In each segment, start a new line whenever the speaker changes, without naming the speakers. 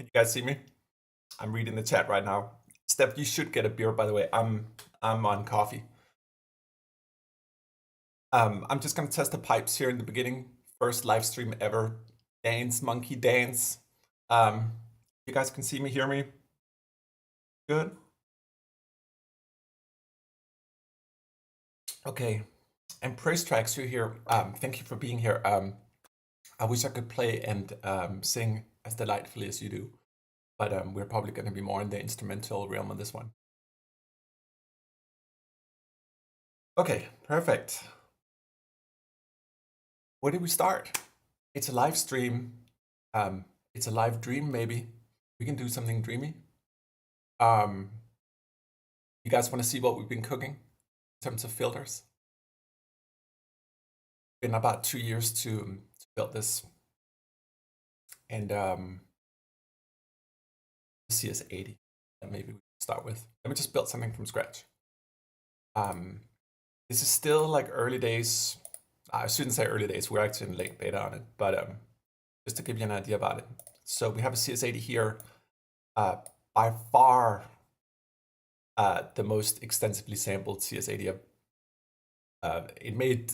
Can you guys see me? I'm reading the chat right now. Steph, you should get a beer, by the way. I'm on coffee. I'm just gonna test the pipes here in the beginning. First live stream ever. Dance, monkey dance. You guys can see me, hear me? Good. Okay. And praise tracks, you're here. Thank you for being here. I wish I could play and sing as delightfully as you do, but we're probably going to be more in the instrumental realm on this one. Okay, perfect. Where did we start? It's a live stream. It's a live dream, maybe. We can do something dreamy. You guys want to see what we've been cooking in terms of filters? Been about 2 years to build this. And CS80 that maybe we can start with. Let me just build something from scratch. This is still like early days. I shouldn't say early days, we're actually in late beta on it, but just to give you an idea about it. So we have a CS80 here, by far the most extensively sampled CS80. It made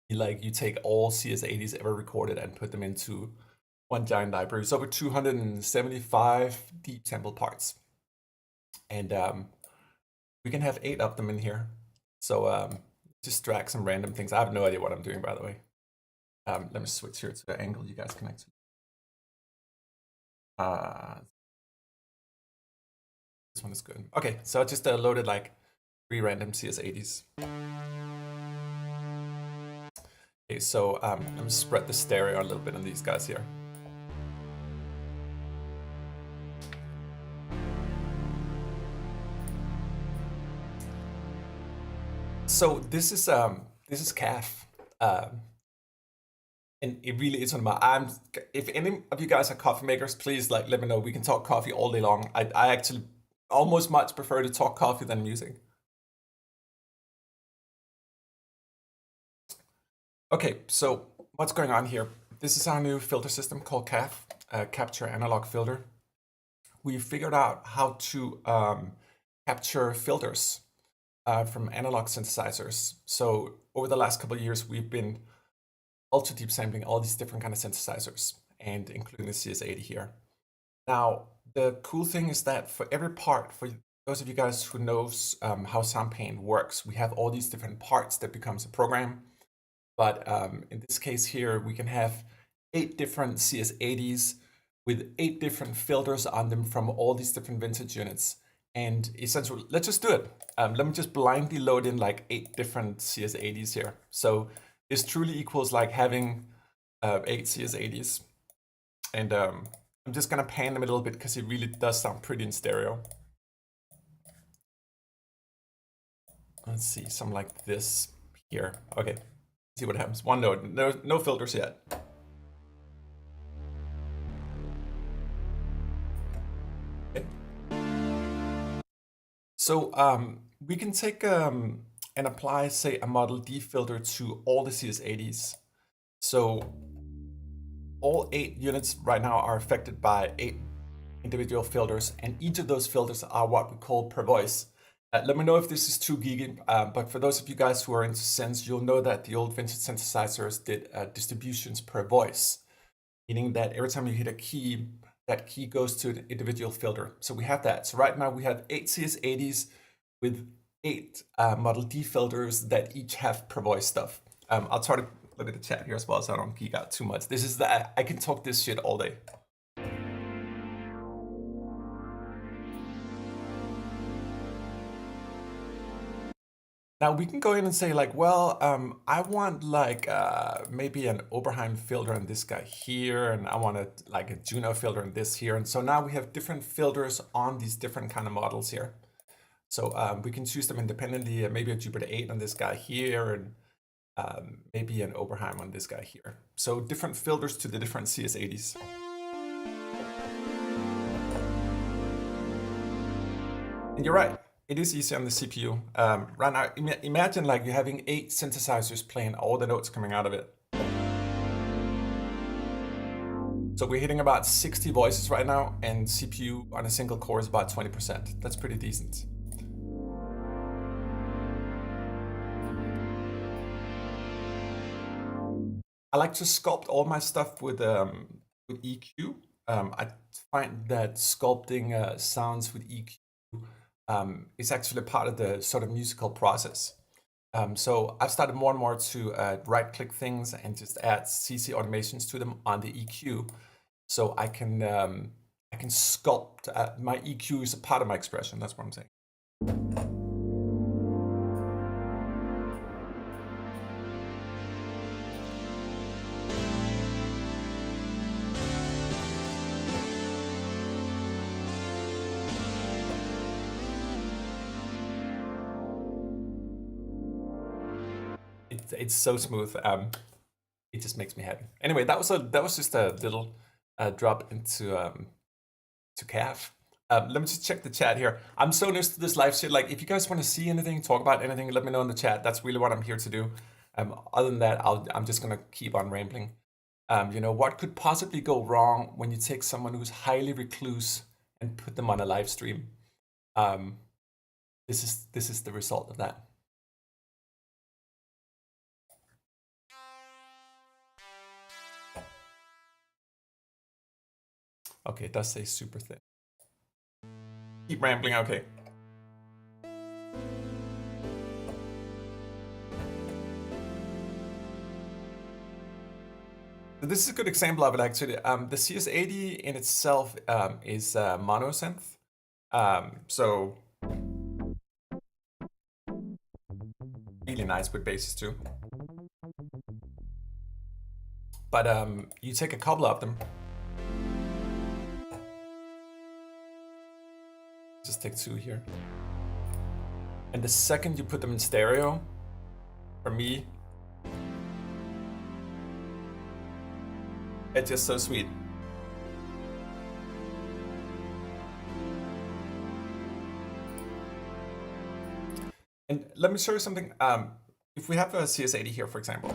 like you take all CS80s ever recorded and put them into one giant library. It's over 275 deep sample parts. And we can have 8 of them in here. So just drag some random things. I have no idea what I'm doing, by the way. Let me switch here to the angle you guys can actually. This one is good. Okay, so I just loaded like 3 random CS80s. Okay, so let me spread the stereo a little bit on these guys here. So this is calf, and it really is one of my. If any of you guys are coffee makers, please like let me know. We can talk coffee all day long. I actually almost much prefer to talk coffee than music. Okay, so what's going on here? This is our new filter system called CAF, Capture Analog Filter. We figured out how to capture filters from analog synthesizers. So over the last couple of years, we've been ultra deep sampling all these different kind of synthesizers, and including the CS80 here. Now, the cool thing is that for every part, for those of you guys who knows how Soundpaint works, we have all these different parts that becomes a program. But in this case here, we can have 8 different CS80s with 8 different filters on them from all these different vintage units. And essentially, let's just do it. Let me just blindly load in like 8 different CS80s here. So this truly equals like having 8 CS80s. And I'm just gonna pan them a little bit because it really does sound pretty in stereo. Let's see, something like this here. Okay, see what happens. One node, no filters yet. So we can take and apply, say, a Model D filter to all the CS80s. So all 8 units right now are affected by 8 individual filters, and each of those filters are what we call per voice. Let me know if this is too geeky, but for those of you guys who are into synths, you'll know that the old vintage synthesizers did distributions per voice, meaning that every time you hit a key, that key goes to an individual filter. So we have that. So right now we have 8 CS80s with 8 Model D filters that each have per voice stuff. I'll try to look at the chat here as well so I don't geek out too much. This is I can talk this shit all day. Now we can go in and say like, well, I want like maybe an Oberheim filter on this guy here, and I want like a Juno filter on this here. And so now we have different filters on these different kind of models here. So we can choose them independently, maybe a Jupiter 8 on this guy here, and maybe an Oberheim on this guy here. So different filters to the different CS80s. And you're right. It is easy on the CPU. Right now, imagine like you're having 8 synthesizers playing all the notes coming out of it. So we're hitting about 60 voices right now, and CPU on a single core is about 20%. That's pretty decent. I like to sculpt all my stuff with EQ. I find that sculpting sounds with EQ is actually part of the sort of musical process. So I've started more and more to right-click things and just add CC automations to them on the EQ, so I can sculpt. My EQ is a part of my expression. That's what I'm saying. It's so smooth. It just makes me happy. Anyway, that was just a little drop into to CAF. Let me just check the chat here. I'm so new to this live shit. Like, if you guys want to see anything, talk about anything, let me know in the chat. That's really what I'm here to do. Other than that, I'm just gonna keep on rambling. You know, what could possibly go wrong when you take someone who's highly recluse and put them on a live stream? This is the result of that. Okay, it does say super thin. Keep rambling, okay. This is a good example of it, actually. The CS80 in itself is monosynth. So really nice with basses too. But you take a couple of them. Just take two here. And the second you put them in stereo, for me, it's just so sweet. And let me show you something. If we have a CS80 here, for example,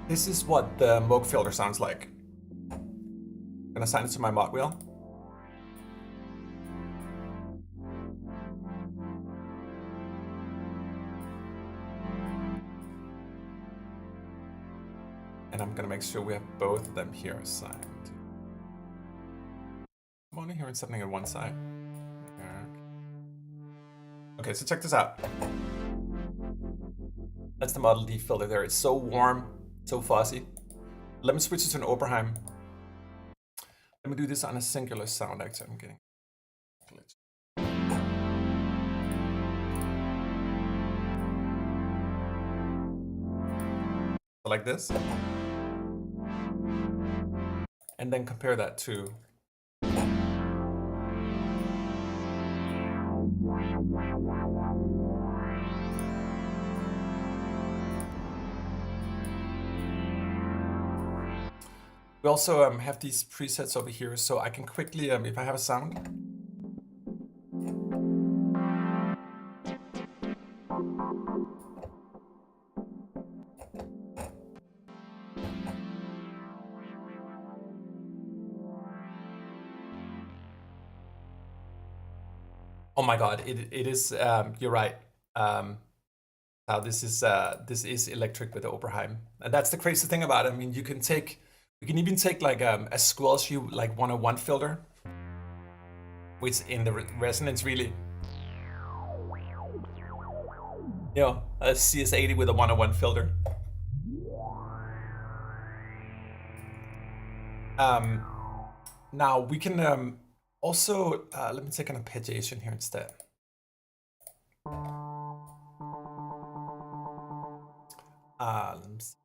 this is what the Moog filter sounds like. I'm gonna assign it to my mod wheel. And I'm gonna make sure we have both of them here assigned. I'm only hearing something on one side. Okay, so check this out. That's the Model D filter there. It's so warm, so fuzzy. Let me switch it to an Oberheim. Let me do this on a singular sound, actually. I'm getting a glitch. Like this. And then compare that to we also have these presets over here, so I can quickly, if I have a sound, oh my god, it is. You're right. Now this is electric with the Oberheim, and that's the crazy thing about it. I mean, you can even take like a squelch like 101 filter, which in the resonance really, you know, a CS80 with a 101 filter. Now we can also let me take an arpeggiation here instead. Let me see.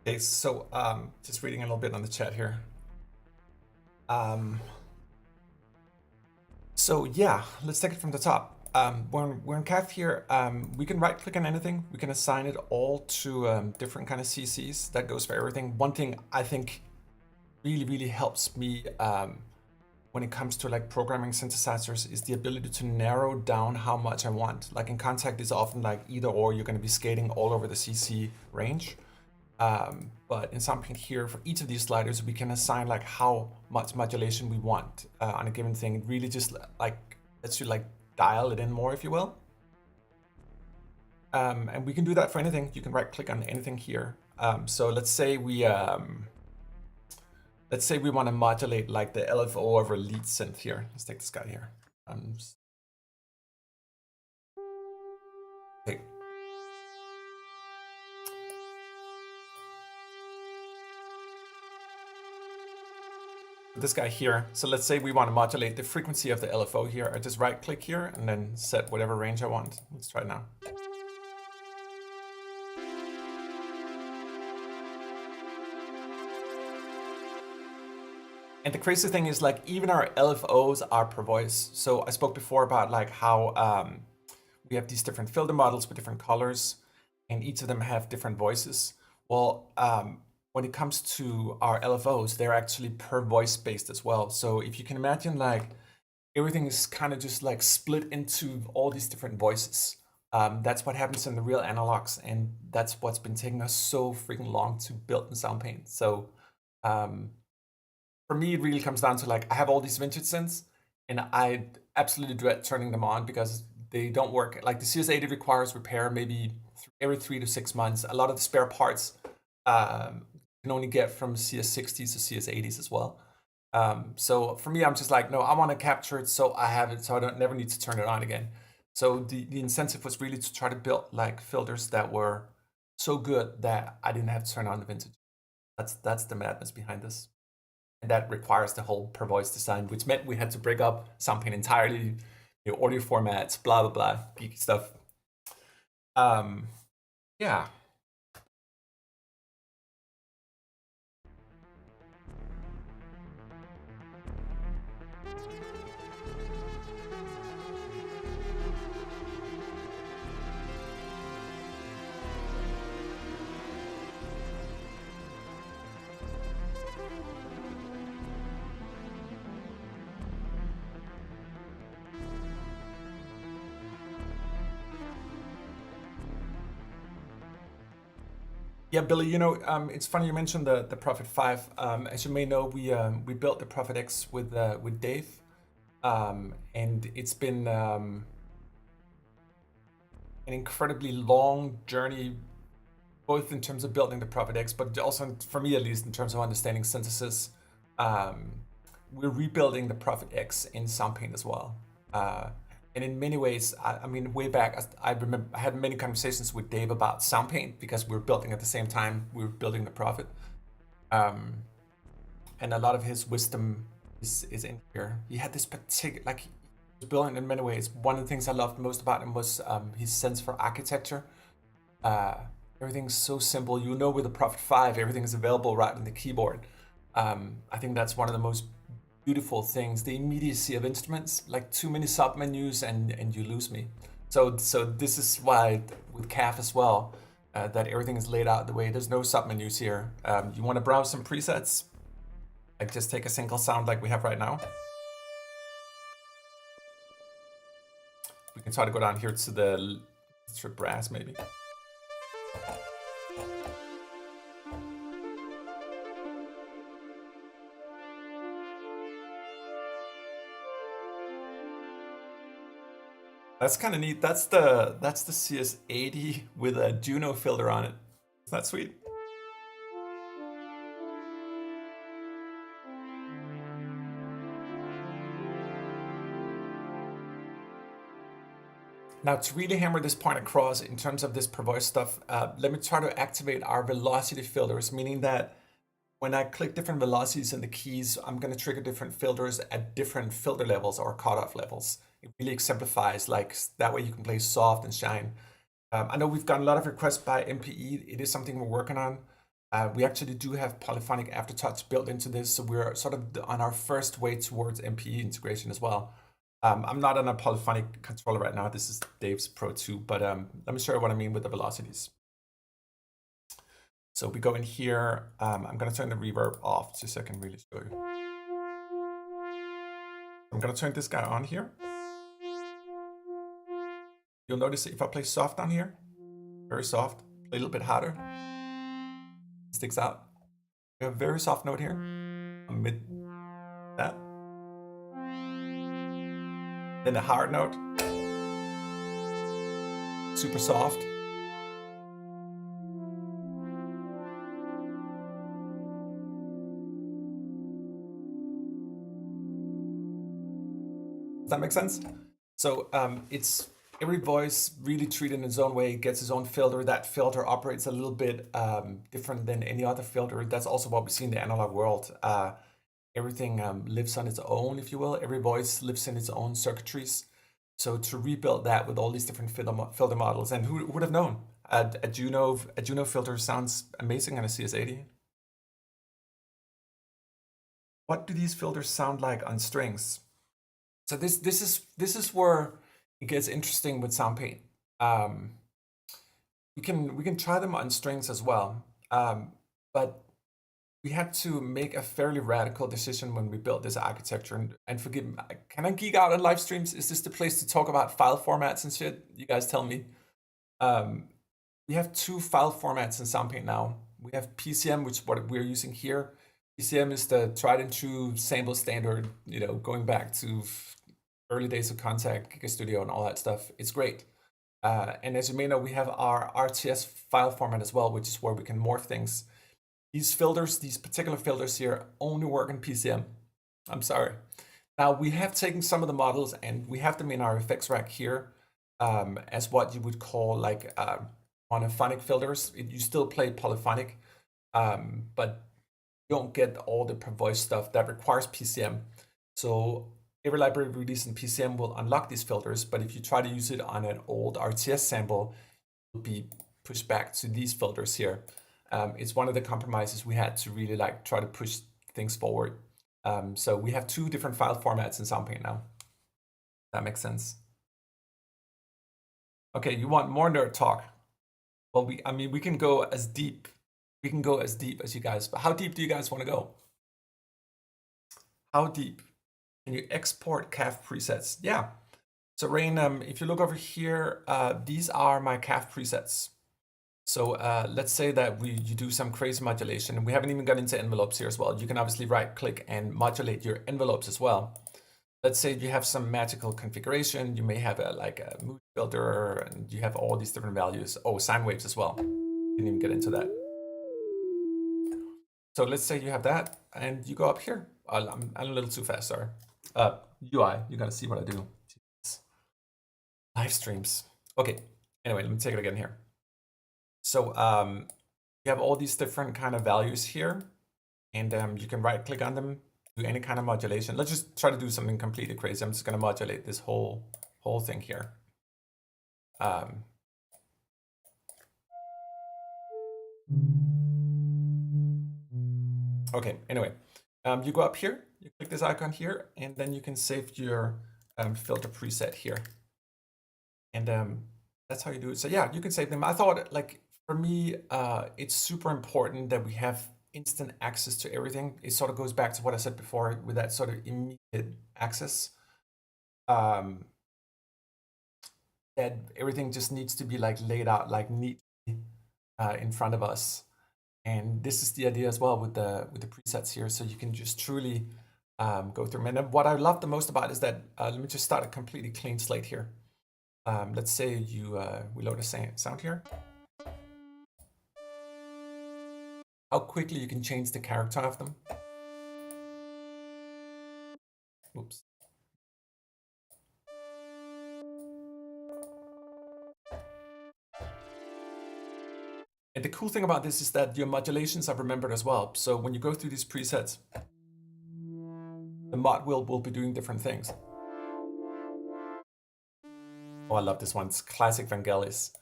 Okay, so just reading a little bit on the chat here. So yeah, let's take it from the top. When we're in CAF here, we can right click on anything. We can assign it all to different kind of CCs. That goes for everything. One thing I think really helps me when it comes to like programming synthesizers is the ability to narrow down how much I want. Like in Contact, it's often like either or, you're going to be skating all over the CC range. But in Soundpaint here, for each of these sliders, we can assign like how much modulation we want on a given thing. It really just like lets you like dial it in more, if you will. And we can do that for anything. You can right click on anything here. So let's say we want to modulate like the LFO over lead synth here. Let's take this guy here. Okay. This guy here. So let's say we want to modulate the frequency of the LFO here. I just right click here and then set whatever range I want. Let's try it now. And the crazy thing is like even our LFOs are per voice. So I spoke before about like how we have these different filter models with different colors and each of them have different voices. Well, when it comes to our LFOs, they're actually per voice based as well. So if you can imagine like everything is kind of just like split into all these different voices. That's what happens in the real analogs, and that's what's been taking us so freaking long to build in Soundpaint. So for me, it really comes down to like I have all these vintage synths, and I absolutely dread turning them on because they don't work. Like the CS80 requires repair maybe every 3 to 6 months. A lot of the spare parts can only get from CS60s to CS80s as well. So for me, I'm just like, no, I want to capture it so I have it, so I don't never need to turn it on again. So the incentive was really to try to build like filters that were so good that I didn't have to turn on the vintage. That's the madness behind this. And that requires the whole per voice design, which meant we had to break up Soundpaint entirely, the audio formats, blah, blah, blah, geeky stuff. Yeah. Yeah, Billy, you know, it's funny you mentioned the Prophet 5. As you may know, we built the Prophet X with Dave, and it's been an incredibly long journey, both in terms of building the Prophet X, but also for me at least in terms of understanding synthesis. We're rebuilding the Prophet X in Soundpaint as well. And in many ways, I mean, way back, I remember I had many conversations with Dave about Soundpaint because we were building at the same time we were building the Prophet. And a lot of his wisdom is in here. He had this particular, like, he was brilliant in many ways. One of the things I loved most about him was his sense for architecture. Everything's so simple. You know, with the Prophet 5, everything is available right on the keyboard. I think that's one of the most beautiful things, the immediacy of instruments. Like too many sub menus and you lose me. So this is why with CAF as well, that everything is laid out the way. There's no sub menus here. You want to browse some presets, like just take a single sound like we have right now. We can try to go down here to the brass maybe. That's kind of neat. That's the CS80 with a Juno filter on it. Isn't that sweet? Now to really hammer this point across in terms of this per voice stuff, let me try to activate our velocity filters, meaning that when I click different velocities in the keys, I'm going to trigger different filters at different filter levels or cutoff levels. It really exemplifies, like, that way you can play soft and shine. I know we've gotten a lot of requests by MPE. It is something we're working on. We actually do have polyphonic Aftertouch built into this, so we're sort of on our first way towards MPE integration as well. I'm not on a polyphonic controller right now. This is Dave's Pro 2, but let me show you what I mean with the velocities. So we go in here. I'm going to turn the reverb off just so I can really show you. I'm going to turn this guy on here. You'll notice that if I play soft down here, very soft, play a little bit harder, it sticks out. We have a very soft note here, mid that. Then a hard note, super soft. Does that make sense? So it's every voice really treated in its own way, gets its own filter. That filter operates a little bit different than any other filter. That's also what we see in the analog world. Everything lives on its own, if you will. Every voice lives in its own circuitries. So to rebuild that with all these different filter models, and who would have known? A Juno filter sounds amazing on a CS80. What do these filters sound like on strings? So this is where it gets interesting with Soundpaint. We can try them on strings as well, but we had to make a fairly radical decision when we built this architecture. And forgive me, can I geek out on live streams? Is this the place to talk about file formats and shit? You guys tell me. We have 2 file formats in Soundpaint now. We have PCM, which is what we're using here. PCM is the tried and true sample standard, you know, going back to early days of Contact, Giga Studio, and all that stuff. It's great. And as you may know, we have our RTS file format as well, which is where we can morph things. These filters, these particular filters here, only work in PCM. I'm sorry. Now, we have taken some of the models and we have them in our effects rack here as what you would call like monophonic filters. You still play polyphonic, but you don't get all the per voice stuff that requires PCM. So every library release in PCM will unlock these filters, but if you try to use it on an old RTS sample, you'll be pushed back to these filters here. It's one of the compromises we had to really like try to push things forward. So we have 2 different file formats in Soundpaint now. That makes sense. Okay, you want more nerd talk? Well, we can go as deep. We can go as deep as you guys. But how deep do you guys want to go? How deep? Can you export CAF presets? Yeah. So Rain, if you look over here, these are my CAF presets. So let's say that you do some crazy modulation, and we haven't even got into envelopes here as well. You can obviously right click and modulate your envelopes as well. Let's say you have some magical configuration. You may have like a mood filter, and you have all these different values. Oh, sine waves as well. Didn't even get into that. So let's say you have that, and you go up here. I'm a little too fast, sorry. UI, you gotta see what I do. Jeez. Live streams. Okay, anyway, let me take it again here. So you have all these different kind of values here, and you can right click on them, do any kind of modulation. Let's just try to do something completely crazy. I'm just gonna modulate this whole thing here. Okay, anyway, you go up here, you click this icon here, and then you can save your filter preset here. And that's how you do it. So yeah, you can save them. I thought, like, for me, it's super important that we have instant access to everything. It sort of goes back to what I said before with that sort of immediate access. That everything just needs to be like laid out like neatly in front of us. And this is the idea as well with the presets here. So you can just truly go through them. And what I love the most about it is that, let me just start a completely clean slate here. Let's say we load a sound here. How quickly you can change the character of them. Oops. And the cool thing about this is that your modulations are remembered as well. So when you go through these presets, the mod will be doing different things. Oh, I love this one. It's classic Vangelis.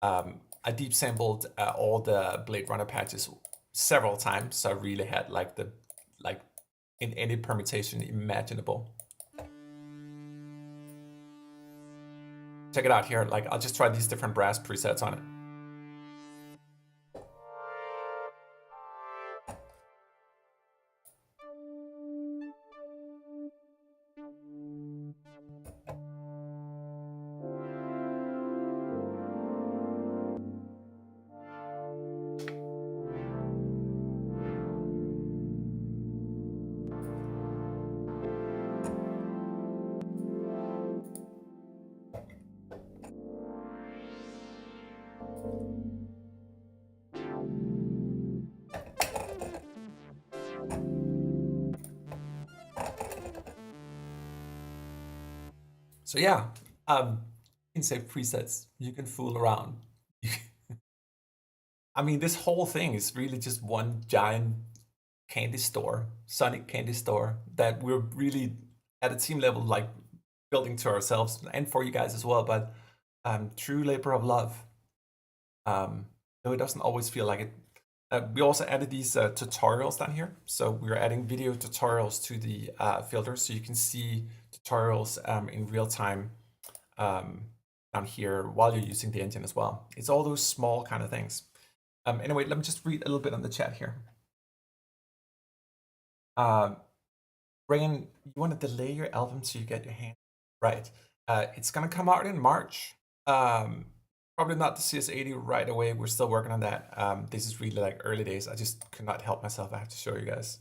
I deep sampled all the Blade Runner patches several times. So I really had like in any permutation imaginable. Check it out here. Like I'll just try these different brass presets on it. So yeah, you can save presets. You can fool around. I mean, this whole thing is really just one giant candy store, Sonic candy store that we're really at a team level, like building to ourselves and for you guys as well. But true labor of love. Though it doesn't always feel like it. We also added these tutorials down here. So we're adding video tutorials to the filters, so you can see tutorials in real time down here while you're using the engine as well. It's all those small kind of things. Anyway, let me just read a little bit on the chat here. Brian, you want to delay your album so you get your hand right. It's gonna come out in March. Probably not the CS80 right away. We're still working on that. This is really like early days. I just could not help myself. I have to show you guys.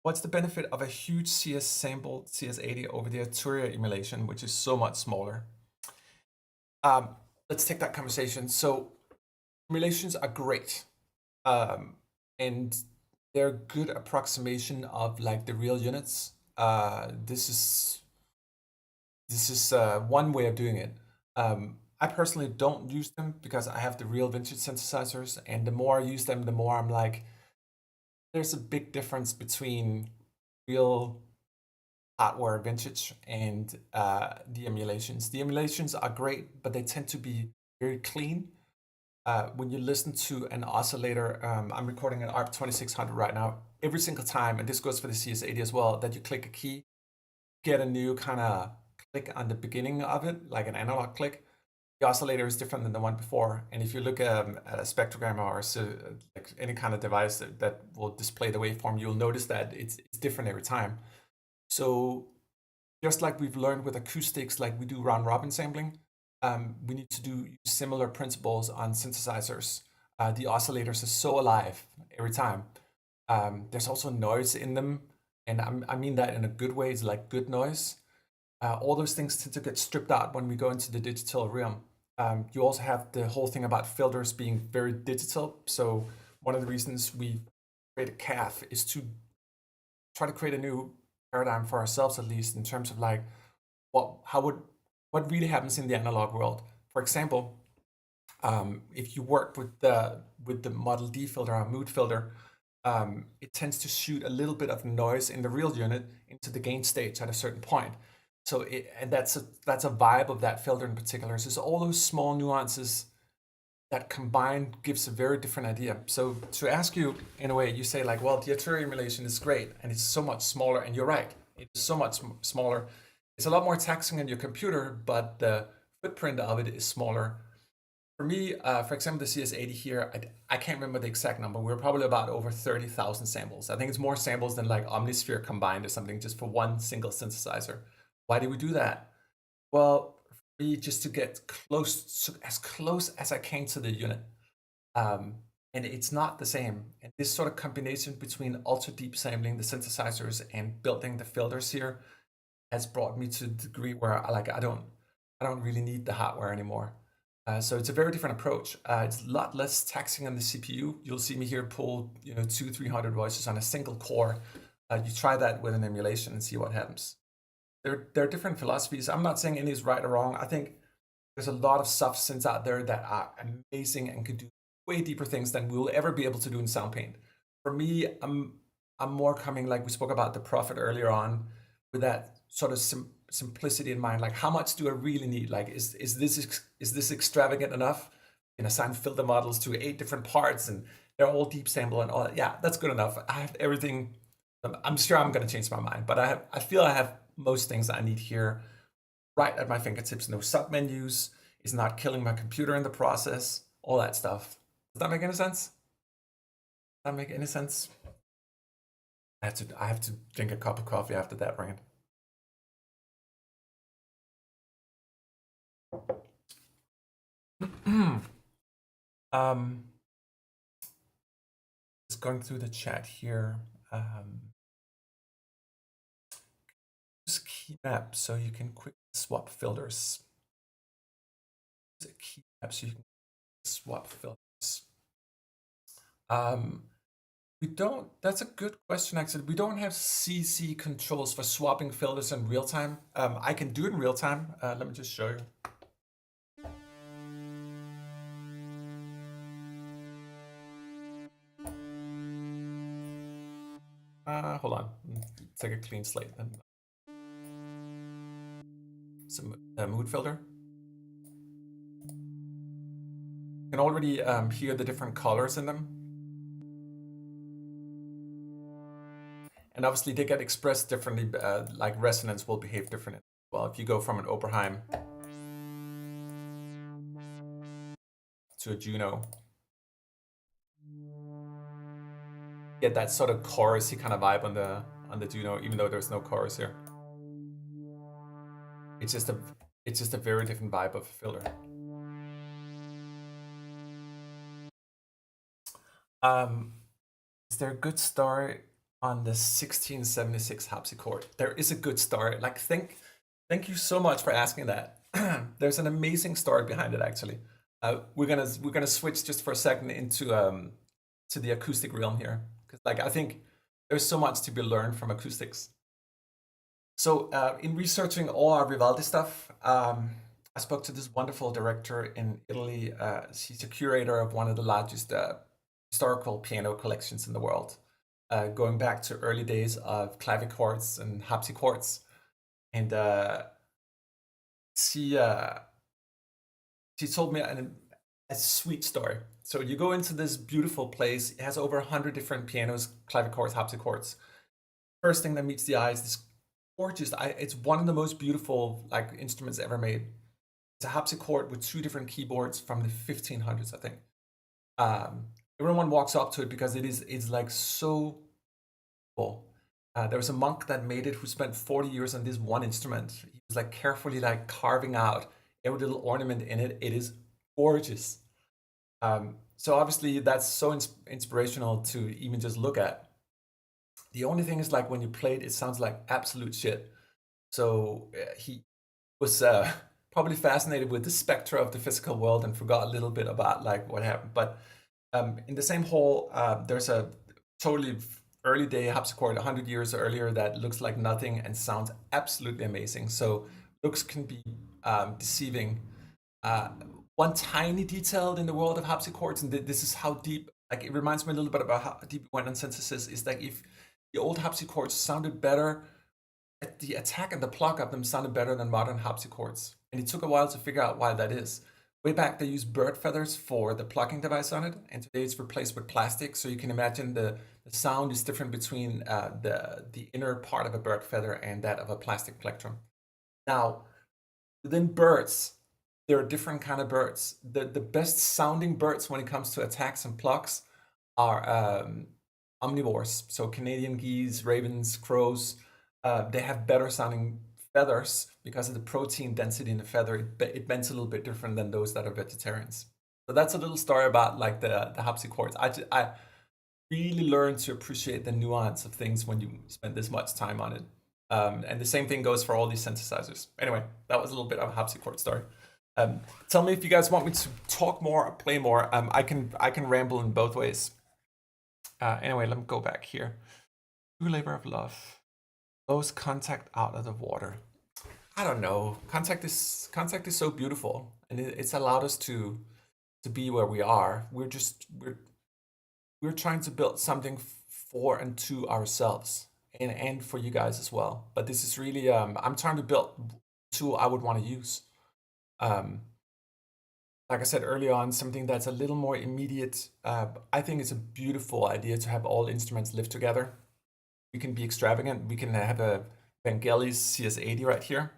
What's the benefit of a huge CS sampled CS80 over the Arturia emulation, which is so much smaller? Let's take that conversation. So emulations are great. And they're a good approximation of like the real units. This is one way of doing it. I personally don't use them because I have the real vintage synthesizers, and the more I use them, the more I'm like, there's a big difference between real hardware vintage and the emulations. The emulations are great, but they tend to be very clean. When you listen to an oscillator, I'm recording an ARP 2600 right now. Every single time, and this goes for the CS80 as well, that you click a key, get a new kind of click on the beginning of it, like an analog click. The oscillator is different than the one before. And if you look at a spectrogram or like any kind of device that will display the waveform, you'll notice that it's different every time. So just like we've learned with acoustics, like we do round robin sampling, we need to do similar principles on synthesizers. The oscillators are so alive every time. There's also noise in them, and I mean that in a good way. It's like good noise. All those things tend to get stripped out when we go into the digital realm. You also have the whole thing about filters being very digital. So one of the reasons we created CAF is to try to create a new paradigm for ourselves, at least in terms of like what really happens in the analog world. For example, if you work with the Model D filter or mood filter, it tends to shoot a little bit of noise in the real unit into the gain stage at a certain point. So and that's a vibe of that filter in particular. So it's all those small nuances that combined gives a very different idea. So to ask you, in a way, you say like, well, the Arturia emulation is great and it's so much smaller, and you're right, it's so much smaller. It's a lot more taxing on your computer, but the footprint of it is smaller. For me, for example, the CS80 here, I can't remember the exact number. We're probably about over 30,000 samples. I think it's more samples than like Omnisphere combined or something, just for one single synthesizer. Why did we do that? Well, for me, just to get as close as I can to the unit. And it's not the same. And this sort of combination between ultra deep sampling the synthesizers and building the filters here has brought me to the degree where I don't really need the hardware anymore. So it's a very different approach. It's a lot less taxing on the CPU. You'll see me here pull 200-300 voices on a single core. You try that with an emulation and see what happens. There are different philosophies. I'm not saying any is right or wrong. I think there's a lot of soft synths out there that are amazing and could do way deeper things than we'll ever be able to do in Soundpaint. For me, I'm more coming, like we spoke about the Prophet earlier on, with that sort of simplicity in mind. Like, how much do I really need? Like, is this extravagant enough? assign filter models to 8 different parts, and they're all deep sample and all that. Yeah, that's good enough. I have everything. I'm sure I'm going to change my mind, but I feel I have most things I need here right at my fingertips. No submenus. It's not killing my computer in the process. All that stuff. Does that make any sense? Does that make any sense? I have to drink a cup of coffee after that rant. Just going through the chat here. Use key map so you can quickly swap filters. Use a key map so you can swap filters. We don't. That's a good question, actually. We don't have CC controls for swapping filters in real time. I can do it in real time. Let me just show you. Hold on. Take a clean slate then. Some mood filter. You can already hear the different colors in them. And obviously they get expressed differently, like resonance will behave differently. Well, if you go from an Oberheim to a Juno, get that sort of chorusy kind of vibe on the Juno, even though there's no chorus here. It's just a very different vibe of filter. Is there a good story on the 1676 harpsichord? There is a good story. Like, thank you so much for asking that. There's an amazing story behind it, actually. We're gonna switch just for a second into to the acoustic realm here, because like I think there's so much to be learned from acoustics. So in researching all our Vivaldi stuff, I spoke to this wonderful director in Italy. She's a curator of one of the largest historical piano collections in the world, going back to early days of clavichords and harpsichords. And she told me a sweet story. So you go into this beautiful place. It has over 100 different pianos, clavichords, harpsichords. First thing that meets the eye is this gorgeous. It's one of the most beautiful like instruments ever made. It's a harpsichord with 2 different keyboards from the 1500s, I think. Everyone walks up to it because it's like so cool. There was a monk that made it who spent 40 years on this one instrument. He was like carefully like carving out every little ornament in it. It is gorgeous. So obviously that's so inspirational to even just look at. The only thing is like when you play it, it sounds like absolute shit. So he was probably fascinated with the spectra of the physical world and forgot a little bit about like what happened. But in the same hall, there's a totally early day harpsichord 100 years earlier that looks like nothing and sounds absolutely amazing. So looks can be deceiving. One tiny detail in the world of harpsichords, and this is how deep, like it reminds me a little bit about how deep we went on synthesis, is that if the old harpsichords sounded better, the attack and the pluck of them sounded better than modern harpsichords. And it took a while to figure out why that is. Way back, they used bird feathers for the plucking device on it, and today it's replaced with plastic. So you can imagine the sound is different between the inner part of a bird feather and that of a plastic plectrum. Now, within birds, there are different kind of birds. The best sounding birds when it comes to attacks and plucks are omnivores. So Canadian geese, ravens, crows, they have better sounding feathers because of the protein density in the feather. It bends a little bit different than those that are vegetarians. So that's a little story about like the harpsichords. I really learned to appreciate the nuance of things when you spend this much time on it. And the same thing goes for all these synthesizers. Anyway, that was a little bit of a harpsichord story. Tell me if you guys want me to talk more or play more. I can ramble in both ways. Anyway, let me go back here. True labor of love. Blows contact out of the water. I don't know. Contact is so beautiful, and it's allowed us to be where we are. We're trying to build something for and to ourselves, and for you guys as well. But this is really I'm trying to build a tool I would want to use. like I said earlier on, something that's a little more immediate. I think it's a beautiful idea to have all instruments live together. We can be extravagant. We can have a Vangelis CS80 right here.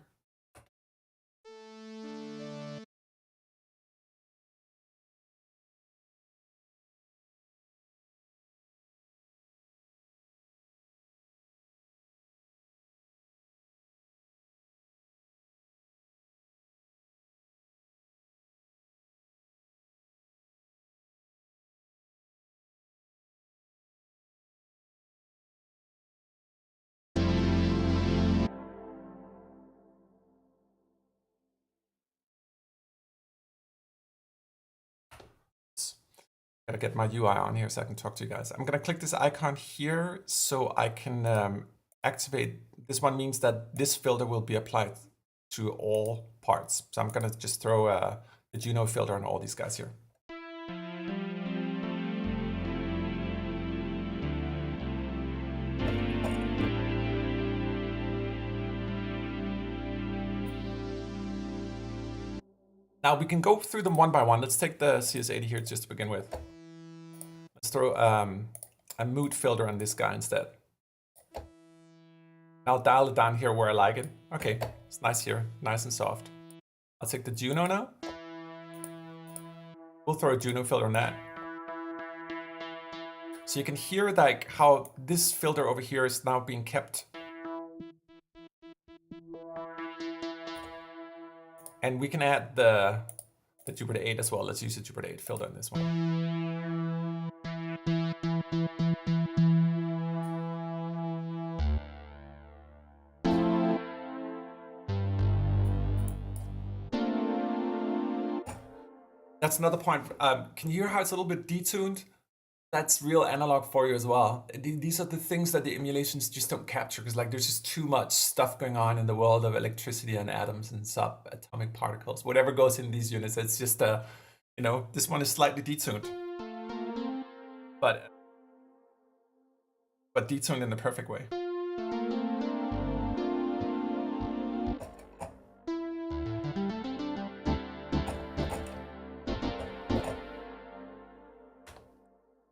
Gotta get my UI on here so I can talk to you guys. I'm gonna click this icon here so I can activate. This one means that this filter will be applied to all parts. So I'm gonna just throw the Juno filter on all these guys here. Now we can go through them one by one. Let's take the CS80 here just to begin with. Let's throw a mood filter on this guy instead. I'll dial it down here where I like it. Okay, it's nice here, nice and soft. I'll take the Juno now. We'll throw a Juno filter on that. So you can hear like how this filter over here is now being kept. And we can add the Jupiter 8 as well. Let's use the Jupiter 8 filter on this one. That's another point. Can you hear how it's a little bit detuned? That's real analog for you as well. These are the things that the emulations just don't capture because like there's just too much stuff going on in the world of electricity and atoms and subatomic particles. Whatever goes in these units, it's just you know, this one is slightly detuned, but detuned in the perfect way.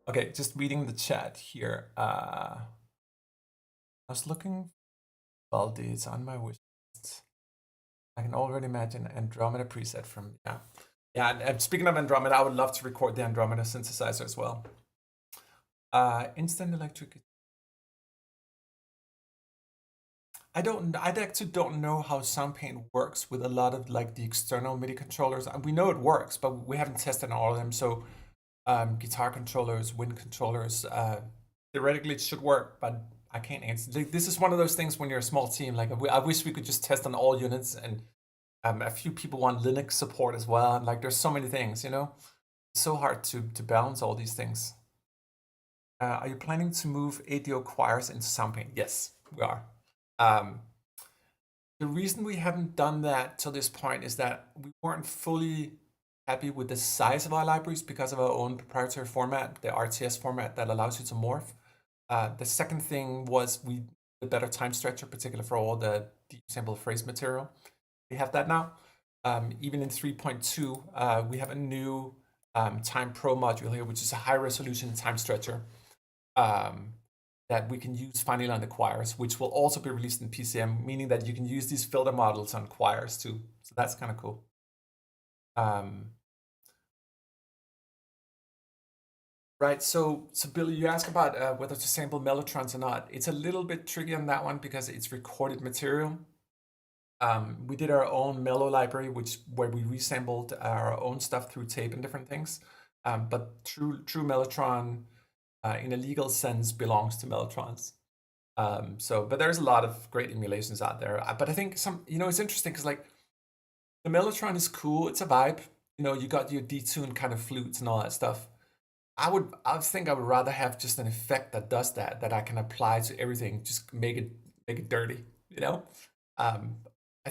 Okay, just reading the chat here. I was looking. Vivaldi, it's on my wish list. I can already imagine Andromeda preset from yeah. And speaking of Andromeda, I would love to record the Andromeda synthesizer as well. Instant electric. I actually don't know how Soundpaint works with a lot of like the external MIDI controllers. We know it works, but we haven't tested all of them. So guitar controllers, wind controllers, theoretically it should work, but I can't answer. This is one of those things when you're a small team. Like I wish we could just test on all units, and a few people want Linux support as well. And like there's so many things, you know, it's so hard to balance all these things. Are you planning to move ADO choirs into Soundpaint? Yes, we are. The reason we haven't done that till this point is that we weren't fully happy with the size of our libraries because of our own proprietary format, the RTS format that allows you to morph. The second thing was we need a better time stretcher, particularly for all the deep sample phrase material. We have that now. Even in 3.2, we have a new Time Pro module here, which is a high resolution time stretcher that we can use finally on the choirs, which will also be released in PCM, meaning that you can use these filter models on choirs too. So that's kind of cool. Right, so Billy, you asked about whether to sample mellotrons or not. It's a little bit tricky on that one because it's recorded material. We did our own mellow library, where we resampled our own stuff through tape and different things. But true mellotron, in a legal sense, belongs to mellotrons. But there's a lot of great emulations out there. But I think it's interesting because like the mellotron is cool. It's a vibe. You know, you got your detuned kind of flutes and all that stuff. I think I would rather have just an effect that does that I can apply to everything, just make it dirty, you know? I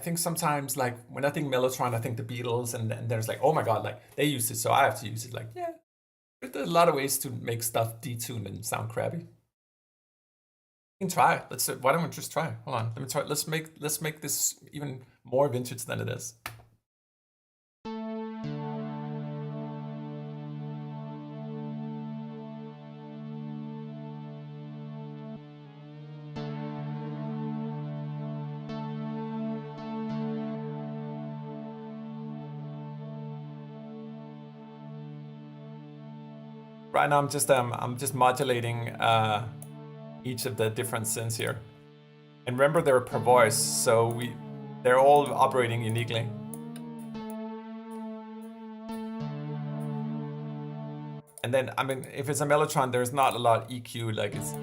think sometimes like when I think mellotron, I think the Beatles, and there's like, oh my god, like they used it, so I have to use it. Like, yeah, there's a lot of ways to make stuff detuned and sound crabby. You can try. Why don't we just try? Hold on, let me try. Let's make this even more vintage than it is. right now I'm just modulating each of the different synths here. And remember, they're per voice, so they're all operating uniquely. And then, I mean, if it's a mellotron, there's not a lot of EQ, like it's...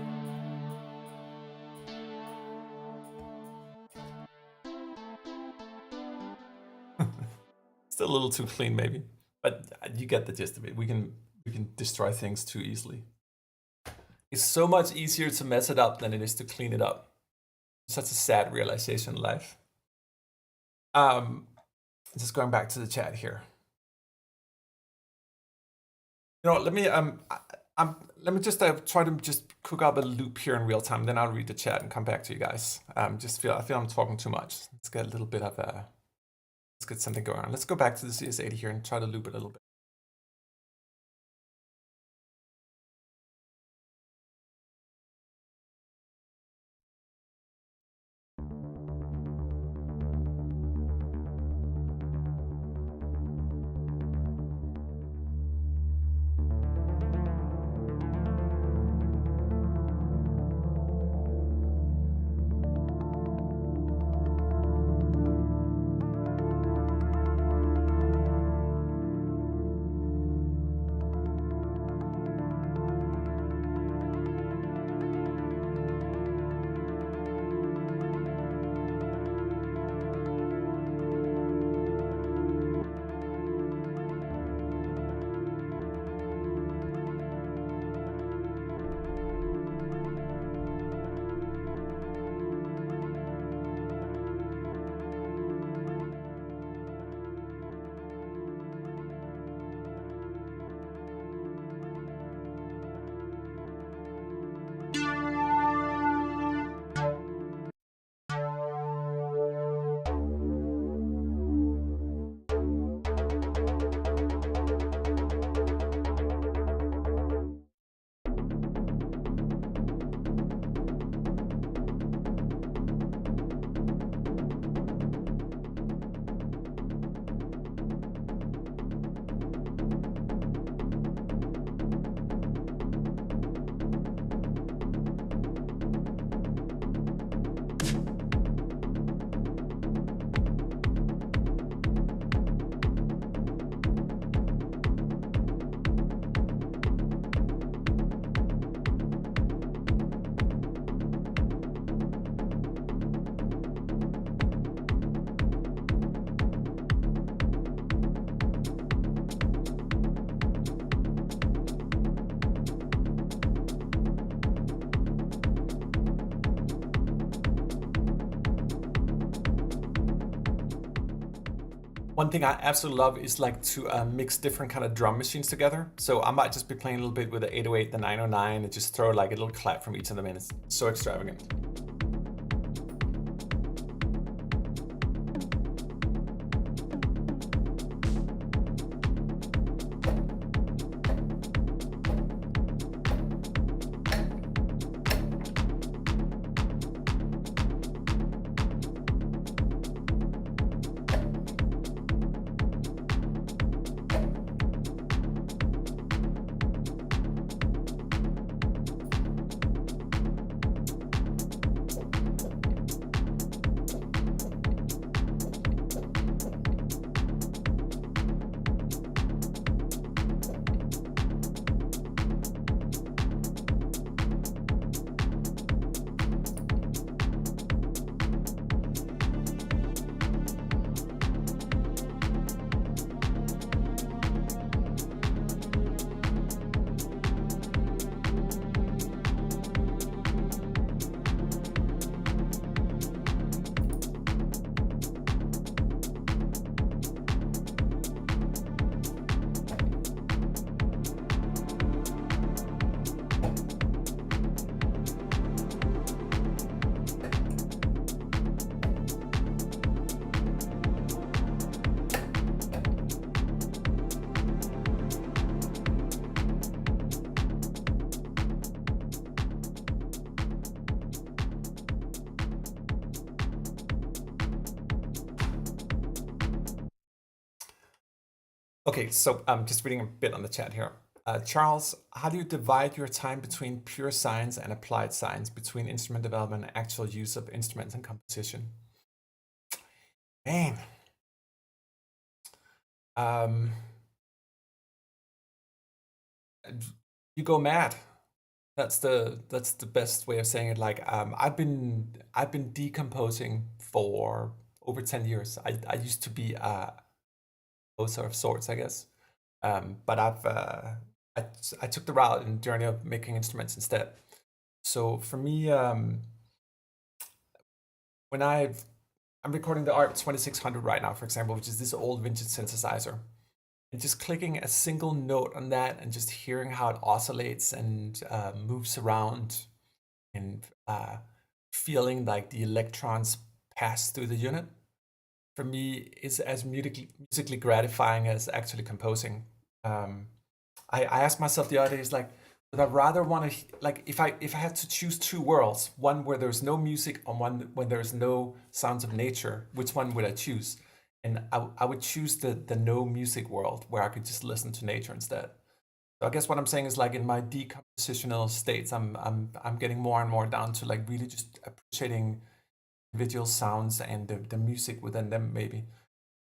Still a little too clean, maybe. But you get the gist of it. We can destroy things too easily. It's so much easier to mess it up than it is to clean it up. Such a sad realization in life. Just going back to the chat here. You know, let me just try to just cook up a loop here in real time. Then I'll read the chat and come back to you guys. I feel I'm talking too much. Let's get a little bit of a. Let's get something going on. Let's go back to the CS80 here and try to loop it a little bit. One thing I absolutely love is like to mix different kind of drum machines together. So I might just be playing a little bit with the 808, the 909, and just throw like a little clap from each of them in. It's so extravagant. Okay, so I'm just reading a bit on the chat here. Charles, how do you divide your time between pure science and applied science, between instrument development and actual use of instruments and composition? Man, um, you go mad. That's the best way of saying it. Like I've been decomposing for over 10 years. I used to be a composer of sorts, I guess. But I, I took the route and journey of making instruments instead. So for me, when I'm recording the ARP 2600 right now, for example, which is this old vintage synthesizer, and just clicking a single note on that and just hearing how it oscillates and moves around and feeling like the electrons pass through the unit, for me is as musically gratifying as actually composing. Um, I asked myself the other day, is like, would I rather want to, like, if I had to choose two worlds, one where there's no music and one when there's no sounds of nature, which one would I choose? And I would choose the no music world where I could just listen to nature instead. So I guess what I'm saying is, like, in my decompositional states, I'm getting more and more down to like really just appreciating individual sounds and the music within them maybe.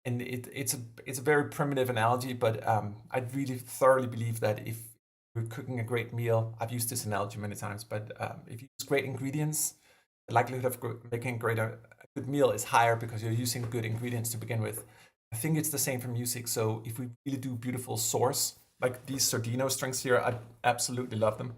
And it's a very primitive analogy, but I really thoroughly believe that if you're cooking a great meal, I've used this analogy many times, but if you use great ingredients, the likelihood of making a good meal is higher because you're using good ingredients to begin with. I think it's the same for music. So if we really do beautiful source, like these Sordino strings here, I absolutely love them.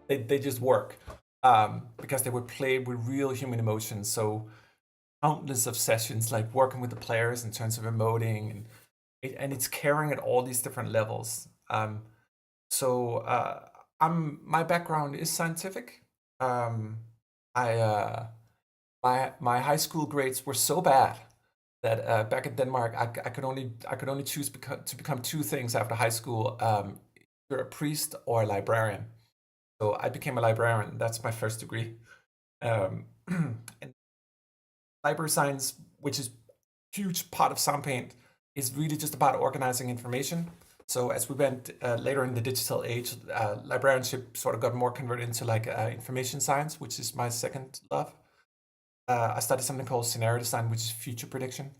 They just work because they were played with real human emotions. So countless of sessions, like working with the players in terms of emoting, and it's caring at all these different levels. So my background is scientific. I my high school grades were so bad that back in Denmark, I could only choose to become two things after high school: either a priest or a librarian. So I became a librarian. That's my first degree. And library science, which is a huge part of Soundpaint, is really just about organizing information. So as we went later in the digital age, librarianship sort of got more converted into like information science, which is my second love. I studied something called scenario design, which is future prediction,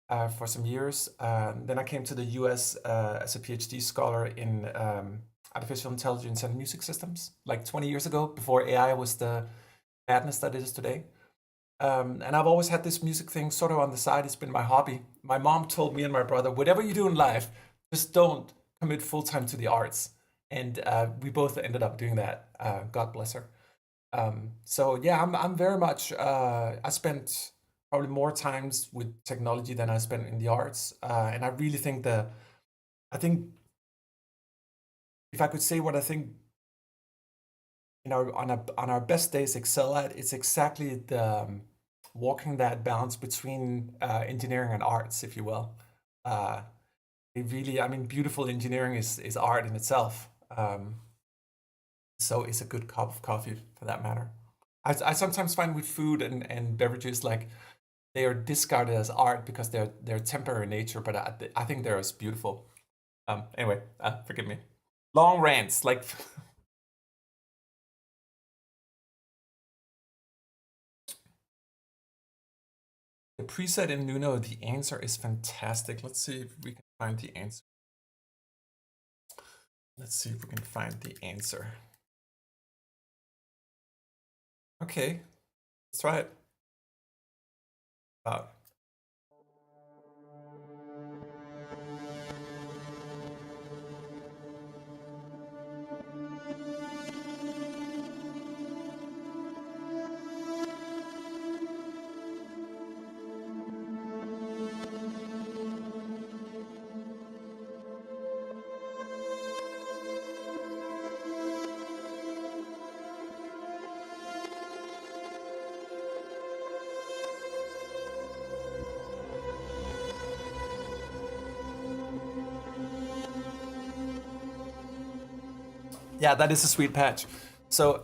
for some years. Then I came to the US as a PhD scholar in artificial intelligence and music systems, like 20 years ago, before AI was the madness that it is today. And I've always had this music thing sort of on the side. It's been my hobby. My mom told me and my brother, whatever you do in life, just don't commit full time to the arts. And we both ended up doing that. God bless her. So yeah, I'm very much. I spent probably more times with technology than I spent in the arts, and I really think I think if I could say what I think, on our best days excel at, it's exactly the walking that balance between engineering and arts, if you will. Uh, it really, I mean, beautiful engineering is art in itself. So is a good cup of coffee for that matter. I sometimes find with food and beverages, like, they are discarded as art because they're temporary in nature, but I think they're as beautiful. Anyway, forgive me. Long rants, like. The preset in Nuno, the answer is fantastic. Let's see if we can find the answer. Let's see if we can find the answer. Okay, let's try it. Uh, Yeah, that is a sweet patch. So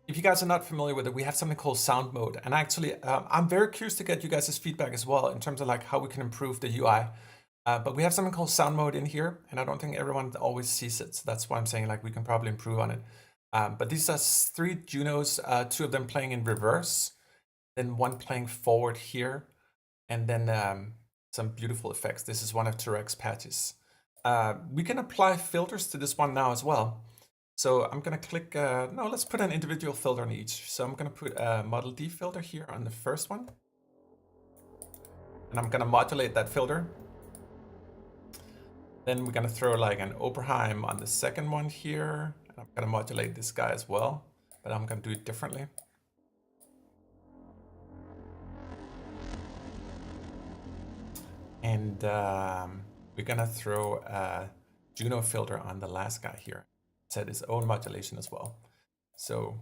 if you guys are not familiar with it, we have something called sound mode. And actually, I'm very curious to get you guys' feedback as well in terms of like how we can improve the UI. But we have something called sound mode in here, and I don't think everyone always sees it. So that's why I'm saying like we can probably improve on it. But these are 3 Junos, 2 of them playing in reverse, then 1 playing forward here, and then some beautiful effects. This is one of Turek's patches. We can apply filters to this one now as well. So I'm gonna click, no, let's put an individual filter on each. So I'm gonna put a Model D filter here on the first one. And I'm gonna modulate that filter. Then we're gonna throw like an Oberheim on the second one here. And I'm gonna modulate this guy as well, but I'm gonna do it differently. And we're gonna throw a Juno filter on the last guy here. Set its own modulation as well. So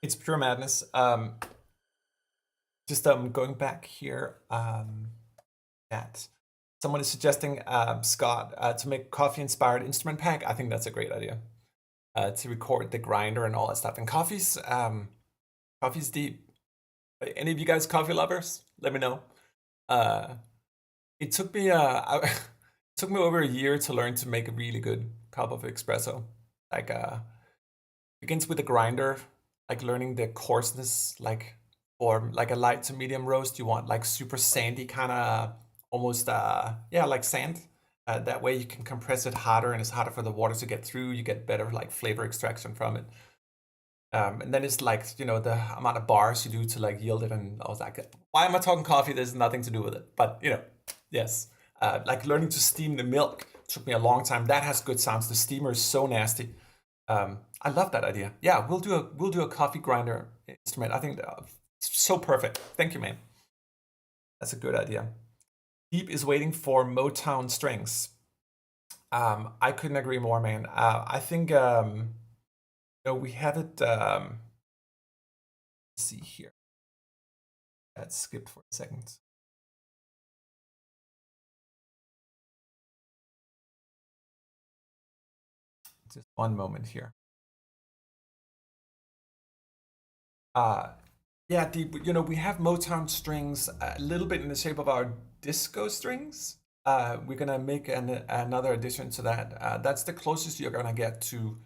it's pure madness. Just going back here, someone is suggesting, Scott, to make coffee-inspired instrument pack. I think that's a great idea. To record the grinder and all that stuff. And coffee's deep. Any of you guys coffee lovers? Let me know. It took me it took me over a year to learn to make a really good cup of espresso. Like begins with the grinder, like learning the coarseness, like or like a light to medium roast. You want like super sandy kind of almost yeah, like sand. That way you can compress it harder, and it's harder for the water to get through. You get better like flavor extraction from it. And then it's like, you know, the amount of bars you do to like yield it. And I was like, why am I talking coffee? There's nothing to do with it. But, you know, yes. Like learning to steam the milk took me a long time. That has good sounds. The steamer is so nasty. I love that idea. Yeah, we'll do a coffee grinder instrument. I think it's so perfect. Thank you, man. That's a good idea. Deep is waiting for Motown strings. I couldn't agree more, man. I think we have it. Let's see here. That skipped for a second. Just one moment here. Yeah, we have Motown strings a little bit in the shape of our disco strings. We're gonna make another addition to that. That's the closest you're gonna get to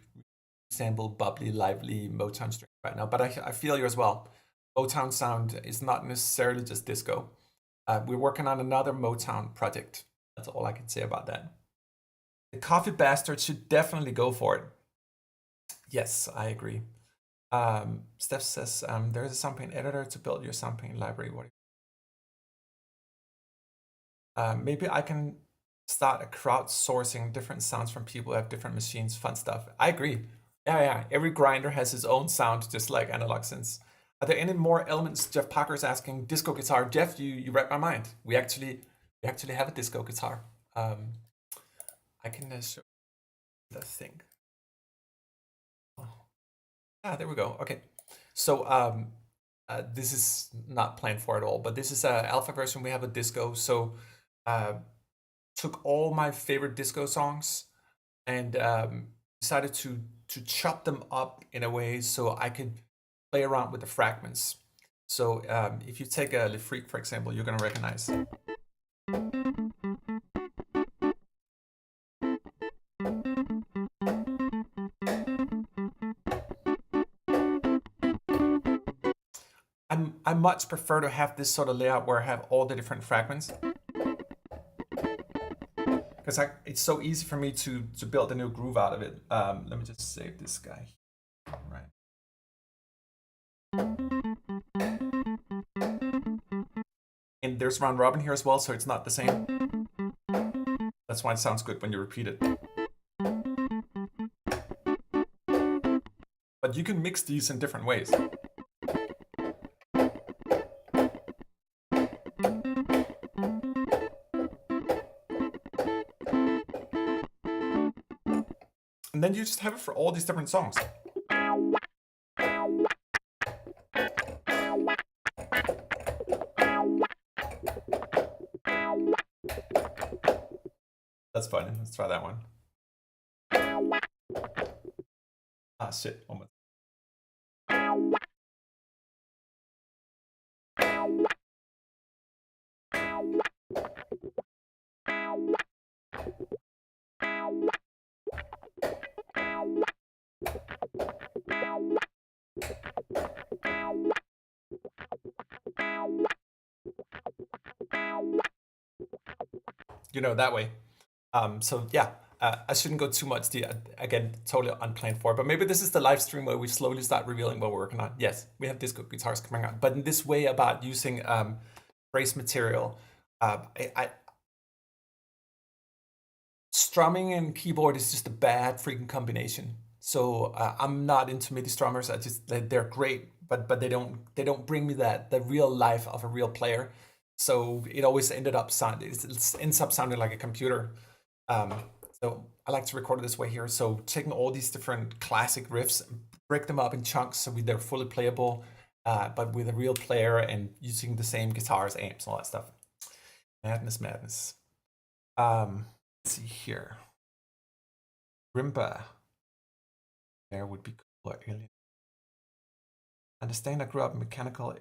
resemble bubbly, lively Motown string right now. But I feel you as well. Motown sound is not necessarily just disco. We're working on another Motown project. That's all I can say about that. The coffee bastard should definitely go for it. Yes, I agree. Steph says there's a Soundpaint editor to build your Soundpaint library. Maybe I can start a crowdsourcing different sounds from people who have different machines. Fun stuff. I agree. Yeah. Every grinder has its own sound, just like analog synths. Are there any more elements? Jeff Parker's asking disco guitar. Jeff, you read my mind. We actually have a disco guitar. I can show the thing. Ah, there we go. Okay. So this is not planned for at all, but this is an alpha version. We have a disco. So took all my favorite disco songs and decided to chop them up in a way so I could play around with the fragments. So if you take a Le Freak, for example, you're gonna recognize. I much prefer to have this sort of layout where I have all the different fragments, because it's so easy for me to build a new groove out of it. Let me just save this guy. Right. And there's round robin here as well, so it's not the same. That's why it sounds good when you repeat it. But you can mix these in different ways. And then you just have it for all these different songs. That's fun. Let's try that one. Ah, shit. One more. You know, that way. So yeah, I shouldn't go too much. Again, totally unplanned for, but maybe this is the live stream where we slowly start revealing what we're working on. Yes, we have disco guitars coming out, but in this way about using phrase material, strumming and keyboard is just a bad freaking combination. So I'm not into MIDI strummers. They're great, but they don't bring me the real life of a real player. So it always ends up sounding like a computer. So I like to record it this way here. So taking all these different classic riffs, break them up in chunks so they're fully playable, but with a real player and using the same guitars, amps, and all that stuff. Madness. Let's see here. Rimba. There would be cool. Understand I grew up in mechanical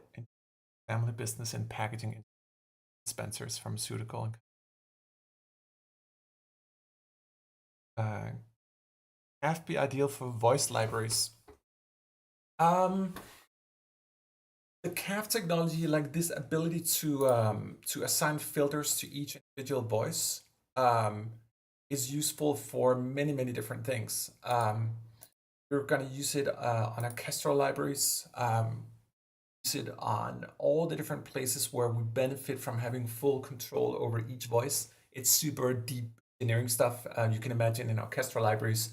family business and packaging dispensers, pharmaceutical. Have be ideal for voice libraries. The CAF technology, like this ability to assign filters to each individual voice, is useful for many different things. We're going to use it on orchestral libraries, use it on all the different places where we benefit from having full control over each voice. It's super deep engineering stuff. You can imagine in orchestral libraries,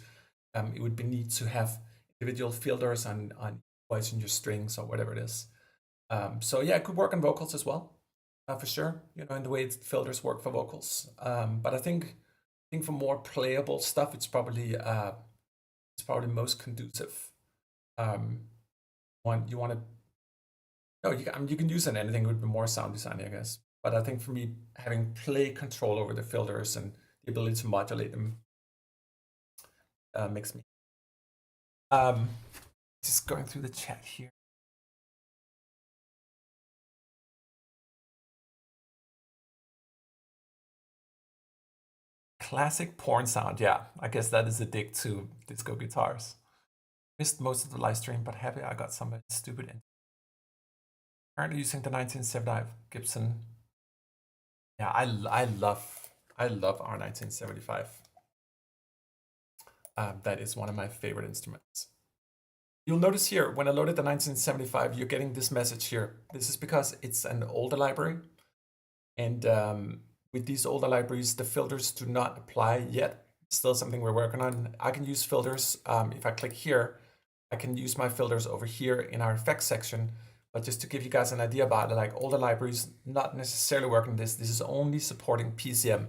it would be neat to have individual filters on voice in your strings or whatever it is. So yeah, it could work on vocals as well, for sure. You know, in the way filters work for vocals. But I think for more playable stuff, it's probably most conducive. You want to. No, you can use it in anything. It would be more sound design, I guess. But I think for me, having play control over the filters and the ability to modulate them makes me. Just going through the chat here. Classic porn sound, yeah. I guess that is a dig to disco guitars. Missed most of the live stream, but happy I got some stupid in. Currently using the 1975 Gibson. Yeah, I love our 1975. That is one of my favorite instruments. You'll notice here, when I loaded the 1975, you're getting this message here. This is because it's an older library. And with these older libraries, the filters do not apply yet. Still something we're working on. I can use filters. If I click here, I can use my filters over here in our effects section. But just to give you guys an idea about it, like older libraries, not necessarily working this. This is only supporting PCM.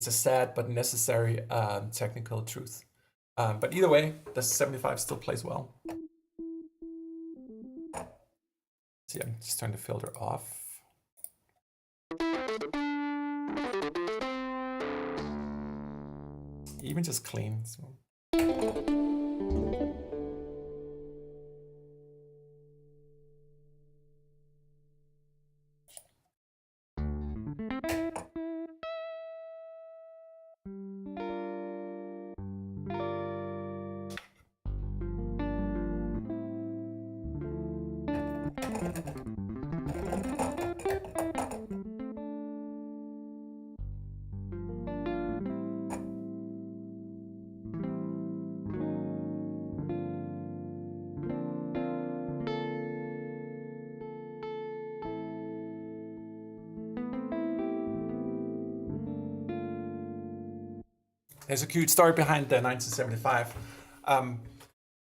It's a sad but necessary technical truth. But either way, the 75 still plays well. See, I'm just turning the filter off. even just clean. So. There's a cute story behind the 1975.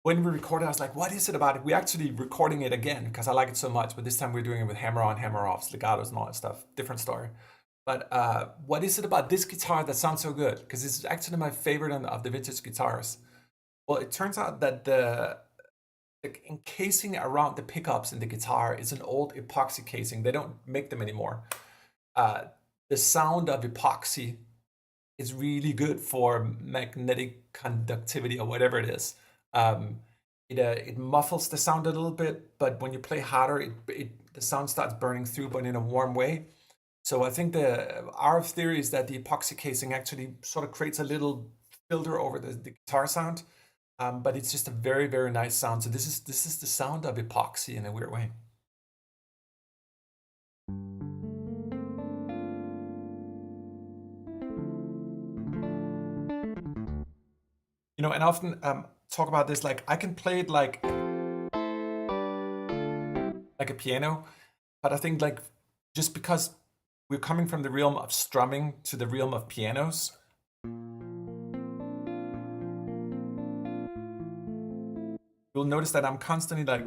When we recorded, I was like, what is it about it? We're actually recording it again because I like it so much, but this time we're doing it with hammer on, hammer offs, legatos and all that stuff. Different story. But what is it about this guitar that sounds so good? Because it's actually my favorite of the vintage guitars. Well, it turns out that the encasing around the pickups in the guitar is an old epoxy casing. They don't make them anymore. The sound of epoxy is really good for magnetic conductivity or whatever it is. It muffles the sound a little bit, but when you play harder, the sound starts burning through, but in a warm way. So I think our theory is that the epoxy casing actually sort of creates a little filter over the guitar sound, but it's just a very, very nice sound. So this is the sound of epoxy in a weird way. You know, and I often talk about this, like I can play it like a piano, but I think like just because we're coming from the realm of strumming to the realm of pianos, you'll notice that I'm constantly like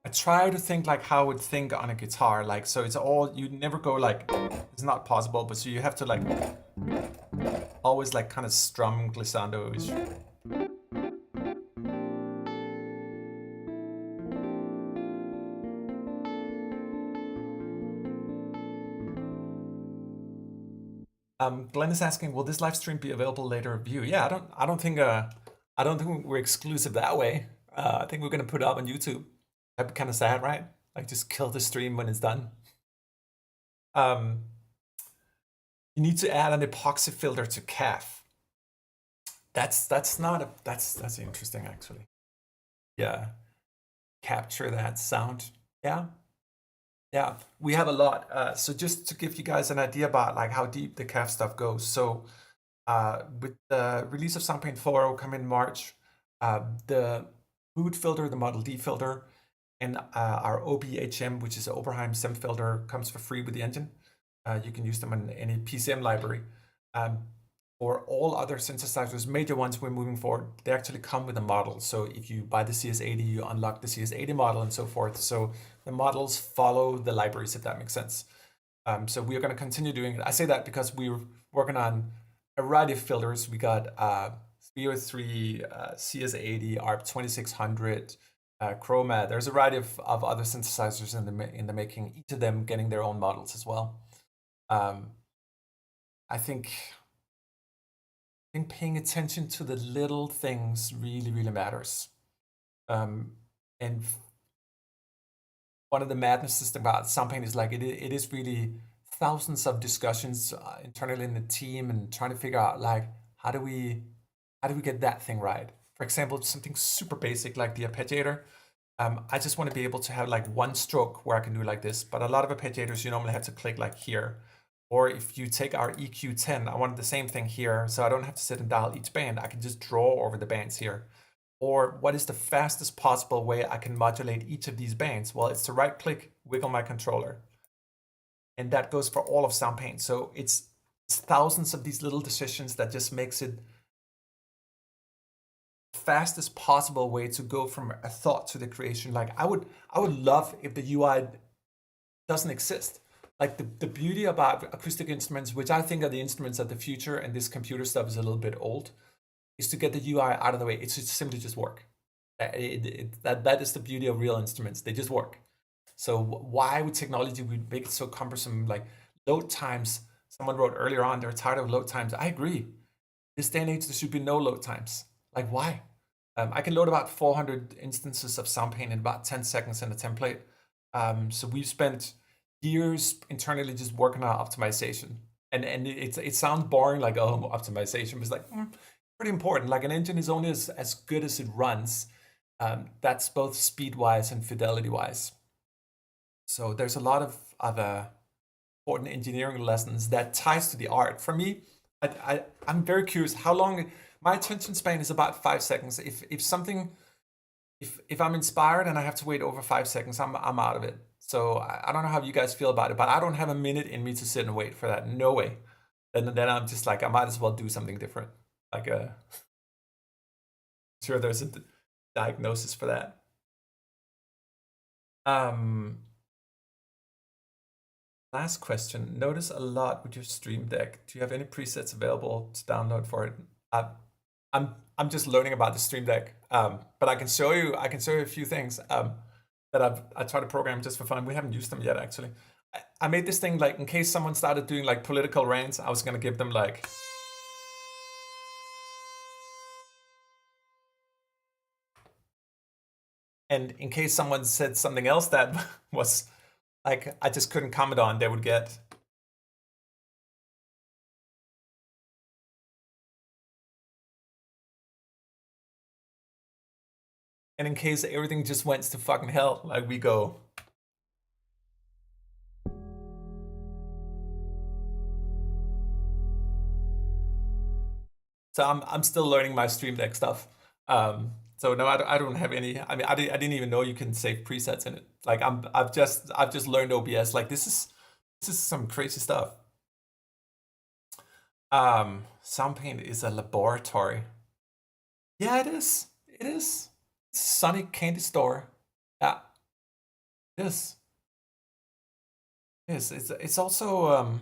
I try to think like how I would think on a guitar, like so it's all, you never go like, it's not possible, but so you have to like always like kind of strum glissandos. Glenn is asking, will this live stream be available later view? Yeah, I don't think we're exclusive that way. I think we're gonna put it up on YouTube. That'd be kind of sad, right? Like just kill the stream when it's done. You need to add an epoxy filter to CAF. That's interesting actually. Yeah, capture that sound. Yeah, we have a lot. So just to give you guys an idea about like how deep the CAF stuff goes. So with the release of Soundpaint 4 come in March, the boot filter, the Model D filter, and our OBHM, which is an Oberheim synth filter, comes for free with the engine. You can use them in any PCM library. For all other synthesizers, major ones we're moving forward, they actually come with a model. So if you buy the CS80, you unlock the CS80 model and so forth. So the models follow the libraries, if that makes sense. So we are going to continue doing it. I say that because we're working on a variety of filters. We got 303, CS80, ARP 2600, Chroma. There's a variety of other synthesizers in the making, each of them getting their own models as well. I think paying attention to the little things really, really matters. And one of the madnesses about Soundpaint is like it is really thousands of discussions internally in the team and trying to figure out like how do we get that thing right. For example, something super basic like the arpeggiator. I just want to be able to have like one stroke where I can do like this, but a lot of arpeggiators you normally have to click like here. Or if you take our EQ10, I want the same thing here, so I don't have to sit and dial each band. I can just draw over the bands here. Or what is the fastest possible way I can modulate each of these bands? Well, it's to right click, wiggle my controller. And that goes for all of Soundpaint. So it's thousands of these little decisions that just makes it the fastest possible way to go from a thought to the creation. Like I would love if the UI doesn't exist. Like the beauty about acoustic instruments, which I think are the instruments of the future, and this computer stuff is a little bit old, is to get the UI out of the way. It's just simply just work. That is the beauty of real instruments. They just work. So why would technology would make it so cumbersome? Like load times. Someone wrote earlier on they're tired of load times. I agree. This day and age, there should be no load times. Like why? I can load about 400 instances of Soundpaint in about 10 seconds in a template. So we've spent years internally just working on optimization. And it sounds boring, like, oh, optimization, but it's like pretty important. Like an engine is only as good as it runs. That's both speed-wise and fidelity-wise. So there's a lot of other important engineering lessons that ties to the art. For me, I'm very curious how long. My attention span is about 5 seconds. If I'm inspired and I have to wait over 5 seconds, I'm out of it. So I don't know how you guys feel about it, but I don't have a minute in me to sit and wait for that. No way. And then I'm just like, I might as well do something different. Like sure there's a diagnosis for that. Last question. Notice a lot with your Stream Deck. Do you have any presets available to download for it? I'm just learning about the Stream Deck, but I can show you a few things that I try to program just for fun. We haven't used them yet, actually. I made this thing like in case someone started doing like political rants, I was gonna give them like. And in case someone said something else that was like I just couldn't comment on, they would get. And in case everything just went to fucking hell, like we go. So I'm still learning my Stream Deck stuff. So no, I don't have any. I mean, I didn't even know you can save presets in it. Like I've just learned OBS. Like this is some crazy stuff. Soundpaint is a laboratory. Yeah, it is. It is. It's a Sonic candy store. Yeah, it is. It is. It's also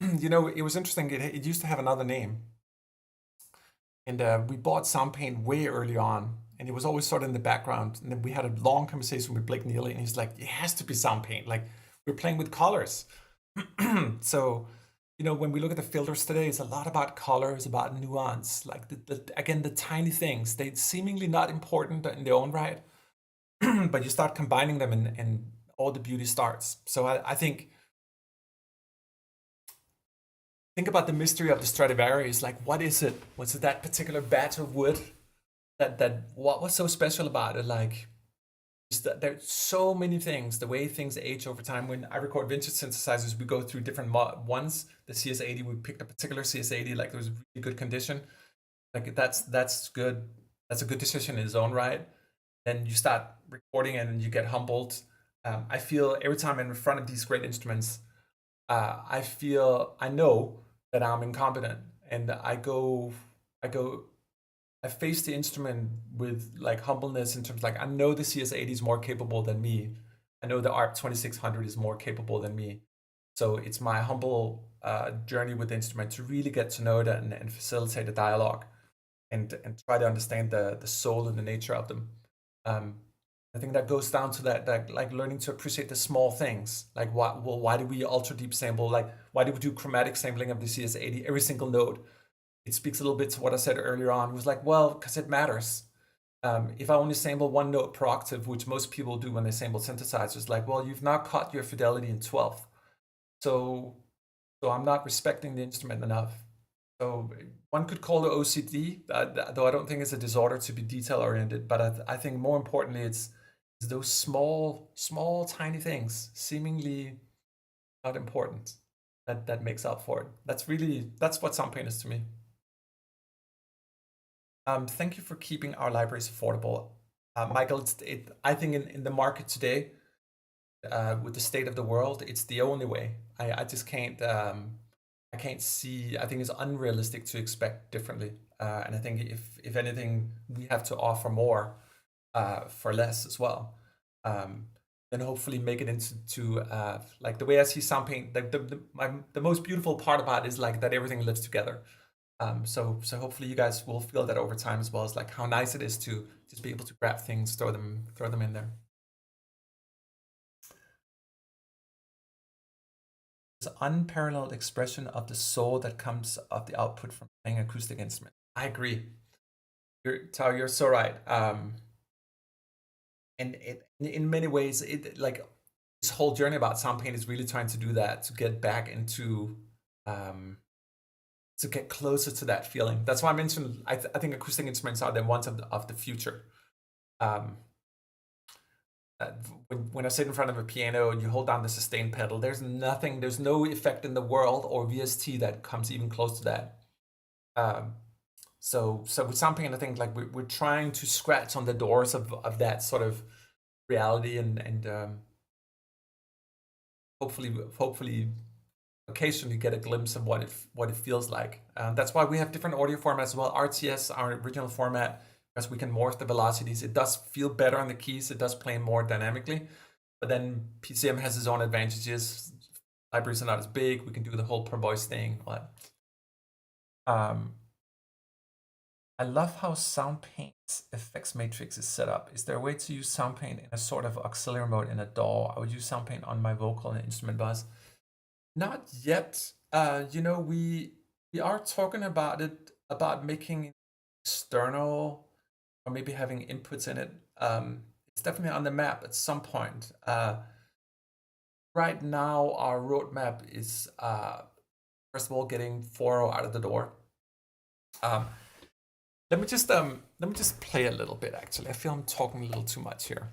you know, it was interesting. It used to have another name. And we bought Soundpaint way early on, and it was always sort of in the background. And then we had a long conversation with Blake Neely, and he's like, "It has to be Soundpaint. Like we're playing with colors." So, you know, when we look at the filters today, it's a lot about colors, about nuance. Like again, the tiny things. They seemingly not important in their own right, but you start combining them, and all the beauty starts. So I think about the mystery of the Stradivarius. Like, what is it? Was it that particular batch of wood? That what was so special about it? Like, there's so many things. The way things age over time. When I record vintage synthesizers, we go through different ones. The CS80, we picked a particular CS80, like it was really good condition. Like that's good. That's a good decision in its own right. Then you start recording and you get humbled. I feel every time I'm in front of these great instruments, I know that I'm incompetent, and I face the instrument with like humbleness in terms like I know the CS80 is more capable than me. I know the ARP 2600 is more capable than me. So it's my humble journey with the instrument to really get to know it and facilitate a dialogue and try to understand the soul and the nature of them. I think that goes down to that like learning to appreciate the small things. Like why do we ultra deep sample? Like why do we do chromatic sampling of the CS80 every single note? It speaks a little bit to what I said earlier on. It was like, well, because it matters. If I only sample one note per octave, which most people do when they sample synthesizers, like, well, you've now caught your fidelity in 12th. So I'm not respecting the instrument enough. So one could call it OCD, though I don't think it's a disorder to be detail oriented. But I think more importantly, it's those small, tiny things, seemingly not important, that makes up for it. That's what Soundpaint is to me. Thank you for keeping our libraries affordable. Michael, I think in the market today, with the state of the world, it's the only way. I just can't, I can't see, I think it's unrealistic to expect differently. And I think if anything, we have to offer more for less as well. And hopefully make it into like the way I see Soundpaint, like the most beautiful part about it is like that everything lives together. So hopefully you guys will feel that over time as well, as like how nice it is to just be able to grab things, throw them in there. It's unparalleled expression of the soul that comes of the output from playing acoustic instrument. I agree. Tao, you're so right. And in many ways, it like this whole journey about Soundpaint is really trying to do that, to get back into to get closer to that feeling. That's why I mentioned I think acoustic instruments are the ones of the future. Um, when I sit in front of a piano and you hold down the sustain pedal, there's no effect in the world or VST that comes even close to that. So with Soundpaint, I think like we're trying to scratch on the doors of that sort of reality and hopefully occasionally get a glimpse of what it feels like. That's why we have different audio formats as well. RTS, our original format, because we can morph the velocities. It does feel better on the keys. It does play more dynamically. But then PCM has its own advantages. Libraries are not as big. We can do the whole per voice thing. But I love how Soundpaint's effects matrix is set up. Is there a way to use Soundpaint in a sort of auxiliary mode in a DAW? I would use Soundpaint on my vocal and instrument bus. Not yet. We are talking about it, about making external or maybe having inputs in it. It's definitely on the map at some point. Right now, our roadmap is first of all getting 4.0 out of the door. Let me just play a little bit. Actually, I feel I'm talking a little too much here.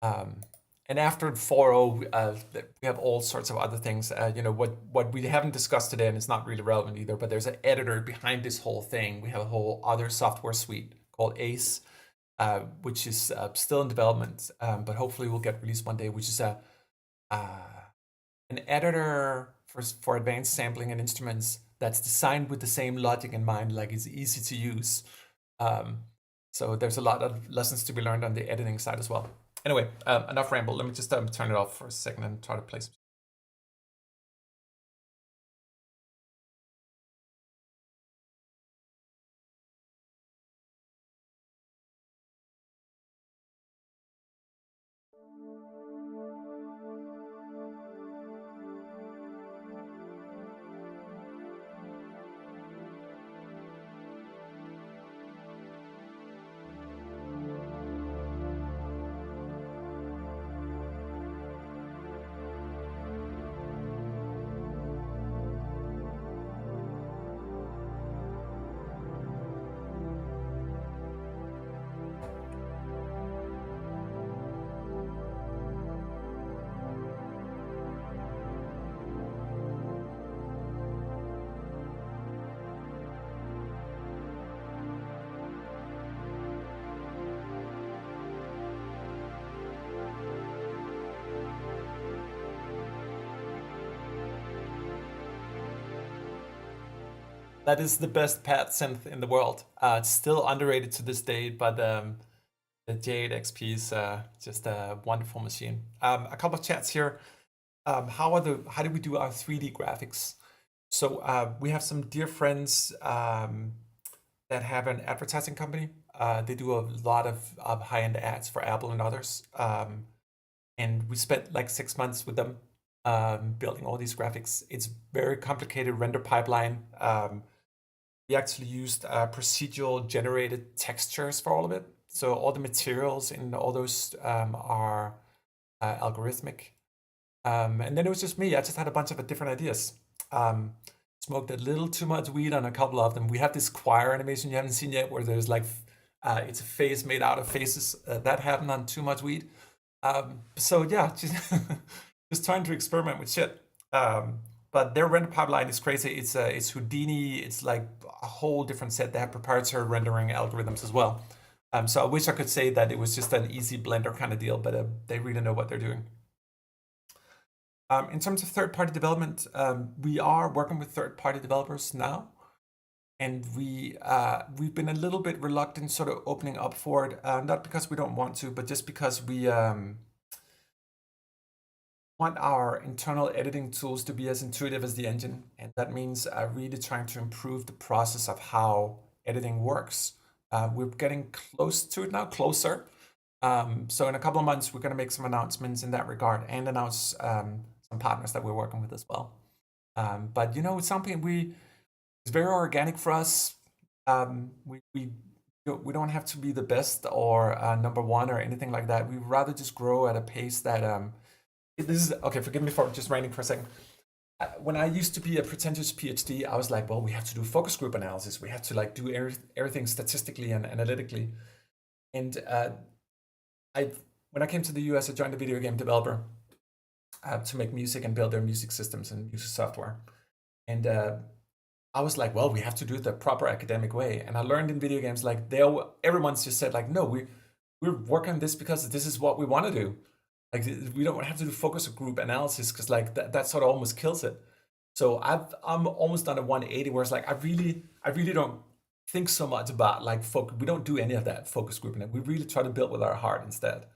And after 4.0, we have all sorts of other things. What we haven't discussed today, and it's not really relevant either, but there's an editor behind this whole thing. We have a whole other software suite called Ace, which is still in development, but hopefully will get released one day, which is an editor for advanced sampling and instruments that's designed with the same logic in mind, like it's easy to use. So there's a lot of lessons to be learned on the editing side as well. Anyway, enough ramble. Let me just turn it off for a second and try to play some. That is the best pad synth in the world. It's still underrated to this day, but the J8XP is just a wonderful machine. A couple of chats here. How do we do our 3D graphics? So we have some dear friends that have an advertising company. They do a lot of high-end ads for Apple and others. And we spent like 6 months with them building all these graphics. It's very complicated render pipeline. We actually used procedural generated textures for all of it. So all the materials in all those are algorithmic. And then it was just me. I just had a bunch of different ideas. Smoked a little too much weed on a couple of them. We have this choir animation you haven't seen yet, where there's like it's a face made out of faces. That happened on too much weed. So yeah, just trying to experiment with shit. But their render pipeline is crazy. It's Houdini. It's like a whole different set. They have proprietary rendering algorithms as well. So I wish I could say that it was just an easy Blender kind of deal, but they really know what they're doing. In terms of third-party development, we are working with third-party developers now, and we've been a little bit reluctant sort of opening up for it, not because we don't want to, but just because we want our internal editing tools to be as intuitive as the engine, and that means really trying to improve the process of how editing works. We're getting close to it now, closer. So in a couple of months, we're going to make some announcements in that regard and announce some partners that we're working with as well. But you know, it's something it's very organic for us. We don't have to be the best or number one or anything like that. We'd rather just grow at a pace that this is okay. Forgive me for just ranting for a second. When I used to be a pretentious PhD, I was like, well, we have to do focus group analysis. We have to like do everything statistically and analytically. And when I came to the US, I joined a video game developer to make music and build their music systems and music software. And I was like, well, we have to do it the proper academic way. And I learned in video games, like everyone's just said, like, no, we're working on this because this is what we want to do. Like, we don't have to do focus group analysis because like that sort of almost kills it. So I'm almost done a 180 where it's like I really don't think so much about like focus. We don't do any of that focus group, and we really try to build with our heart instead.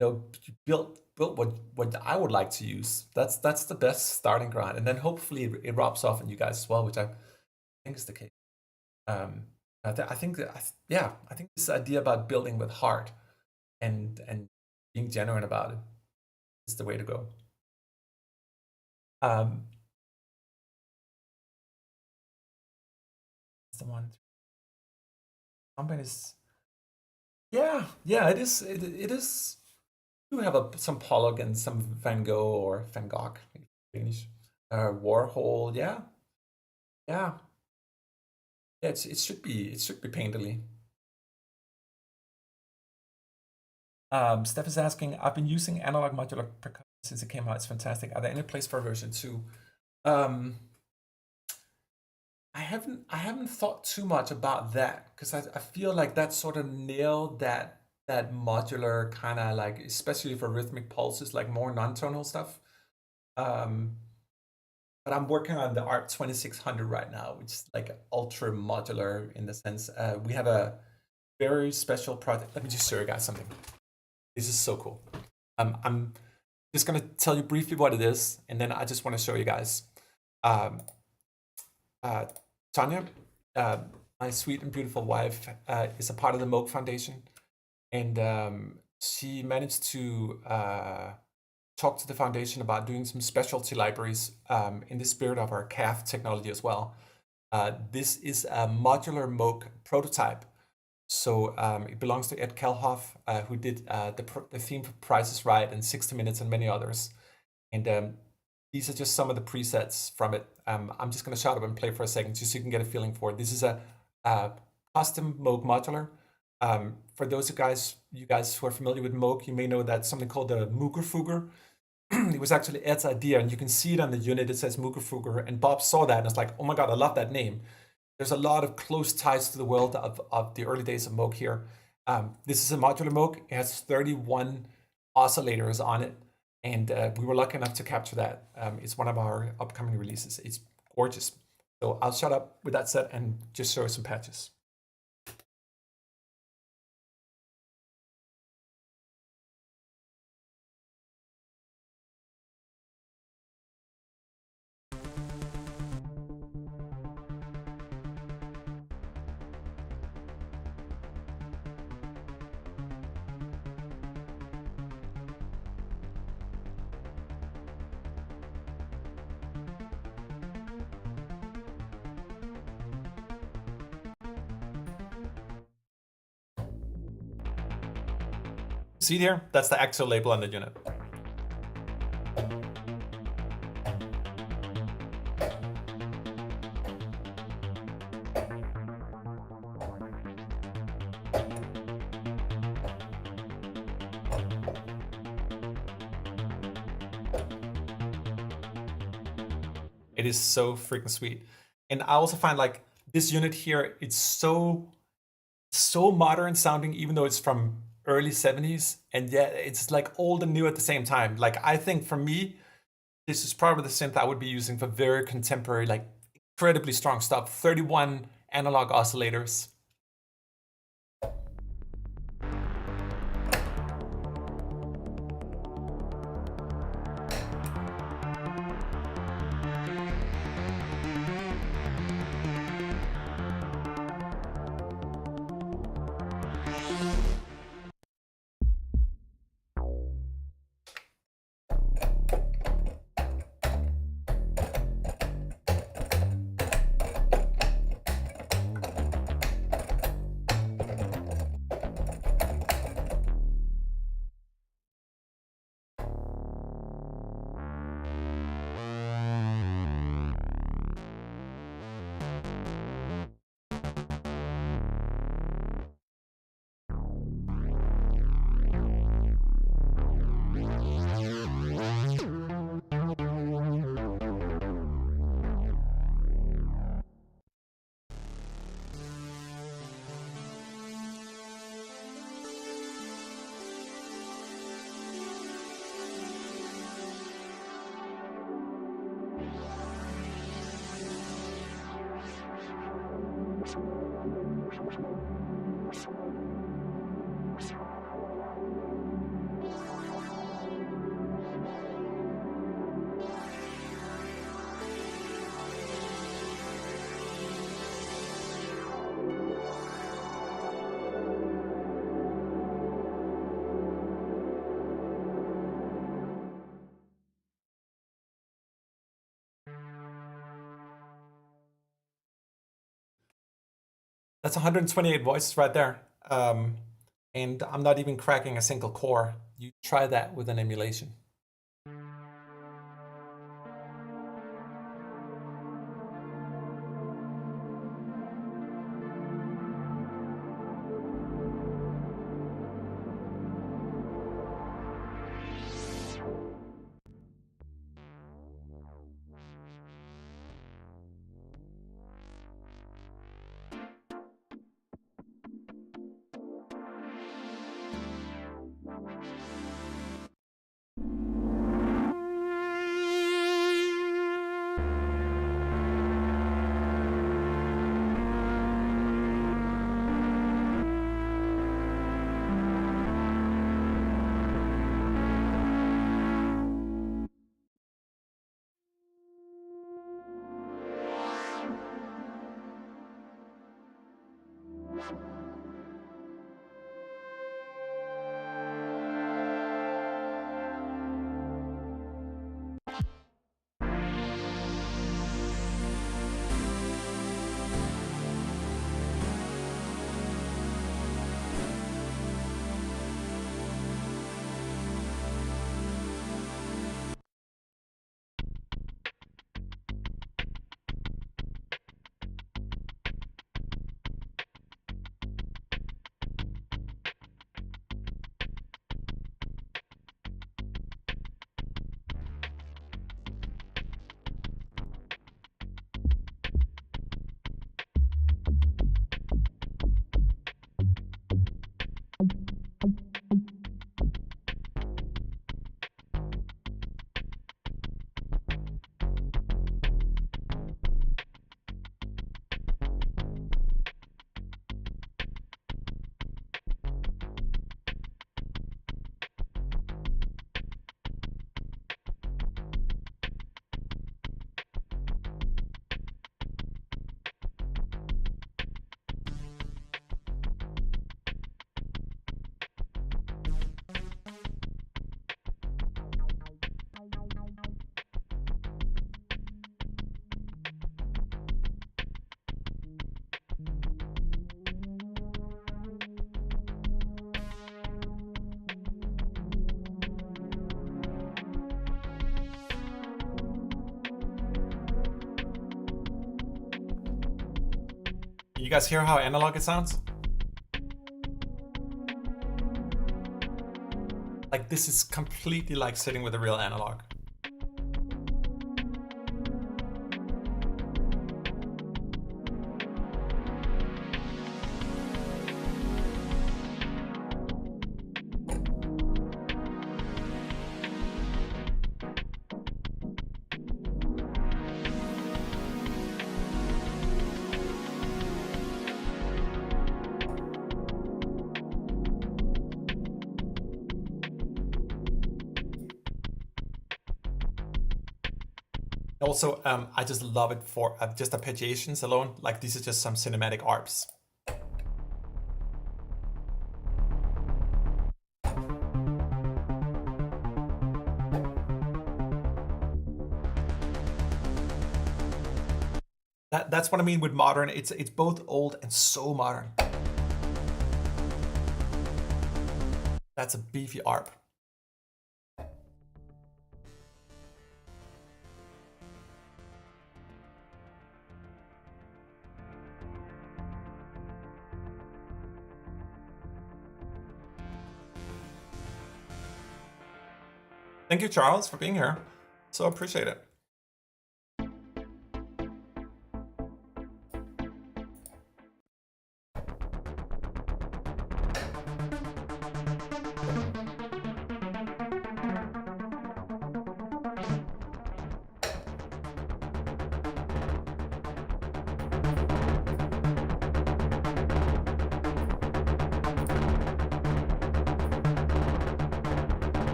You know, build what I would like to use. That's the best starting ground, and then hopefully it rubs off on you guys as well, which I think is the case. I think this idea about building with heart and being genuine about it is the way to go. That's the one. Companies. Yeah, it is. It is. You have some Pollock and some Van Gogh or Van Gogh in English. Warhol. Yeah. It should be painterly. Steph is asking, I've been using analog modular percussion since it came out. It's fantastic. Are there any place for version 2? I haven't thought too much about that because I feel like that sort of nailed that modular kind of like, especially for rhythmic pulses, like more non-tonal stuff. But I'm working on the Art 2600 right now, which is like ultra modular in the sense we have a very special project. Let me just show you guys something. This is so cool. I'm just gonna tell you briefly what it is, and then I just want to show you guys. Tanya, my sweet and beautiful wife, is a part of the Moog Foundation, and she managed to talk to the foundation about doing some specialty libraries in the spirit of our CAF technology as well. This is a modular Moog prototype. So it belongs to Ed Kelhoff, who did the theme for Price is Right and 60 Minutes and many others. And these are just some of the presets from it. I'm just going to shut up and play for a second just so you can get a feeling for it. This is a custom Moog modular. For those of you guys who are familiar with Moog, you may know that something called the Moogerfooger. It was actually Ed's idea, and you can see it on the unit. It says Moogerfooger, and Bob saw that and was like, oh my God, I love that name. There's a lot of close ties to the world of the early days of Moog here. This is a modular Moog. It has 31 oscillators on it, and we were lucky enough to capture that. It's one of our upcoming releases. It's gorgeous. So I'll shut up with that said and just show you some patches. See here? That's the actual label on the unit. It is so freaking sweet. And I also find like this unit here, it's so modern sounding, even though it's from early 70s, and yet it's like old and new at the same time. Like I think for me, this is probably the synth I would be using for very contemporary, like incredibly strong stuff. 31 analog oscillators. That's 128 voices right there. And I'm not even cracking a single chord. You try that with an emulation. You guys hear how analog it sounds? Like this is completely like sitting with a real analog. Also, I just love it for just arpeggiations alone. Like these are just some cinematic arps. That's what I mean with modern. It's both old and so modern. That's a beefy arp. Thank you, Charles, for being here. So appreciate it.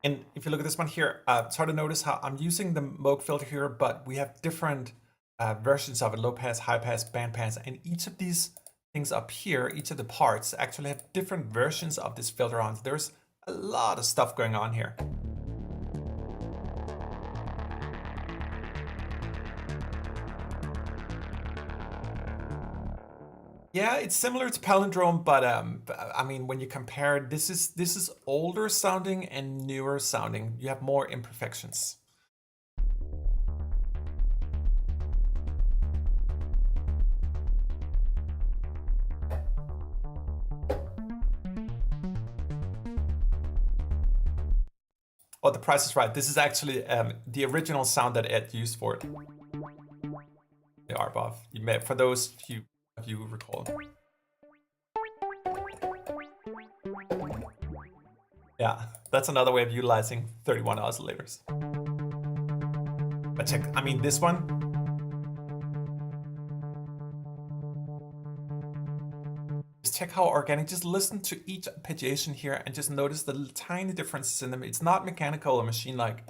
And if you look at this one here, it's hard to notice how I'm using the Moog filter here, but we have different versions of it: low pass, high pass, band pass, and each of these things up here, each of the parts actually have different versions of this filter on. So there's a lot of stuff going on here. Yeah, it's similar to palindrome, but I mean, when you compare, this is older sounding and newer sounding. You have more imperfections. Oh, the price is right. This is actually the original sound that Ed used for it. The arp off. You may, for those of you who recall. Yeah, that's another way of utilizing 31 oscillators. But check, I mean, this one. Just check how organic, just listen to each arpeggiation here and just notice the tiny differences in them. It's not mechanical or machine-like.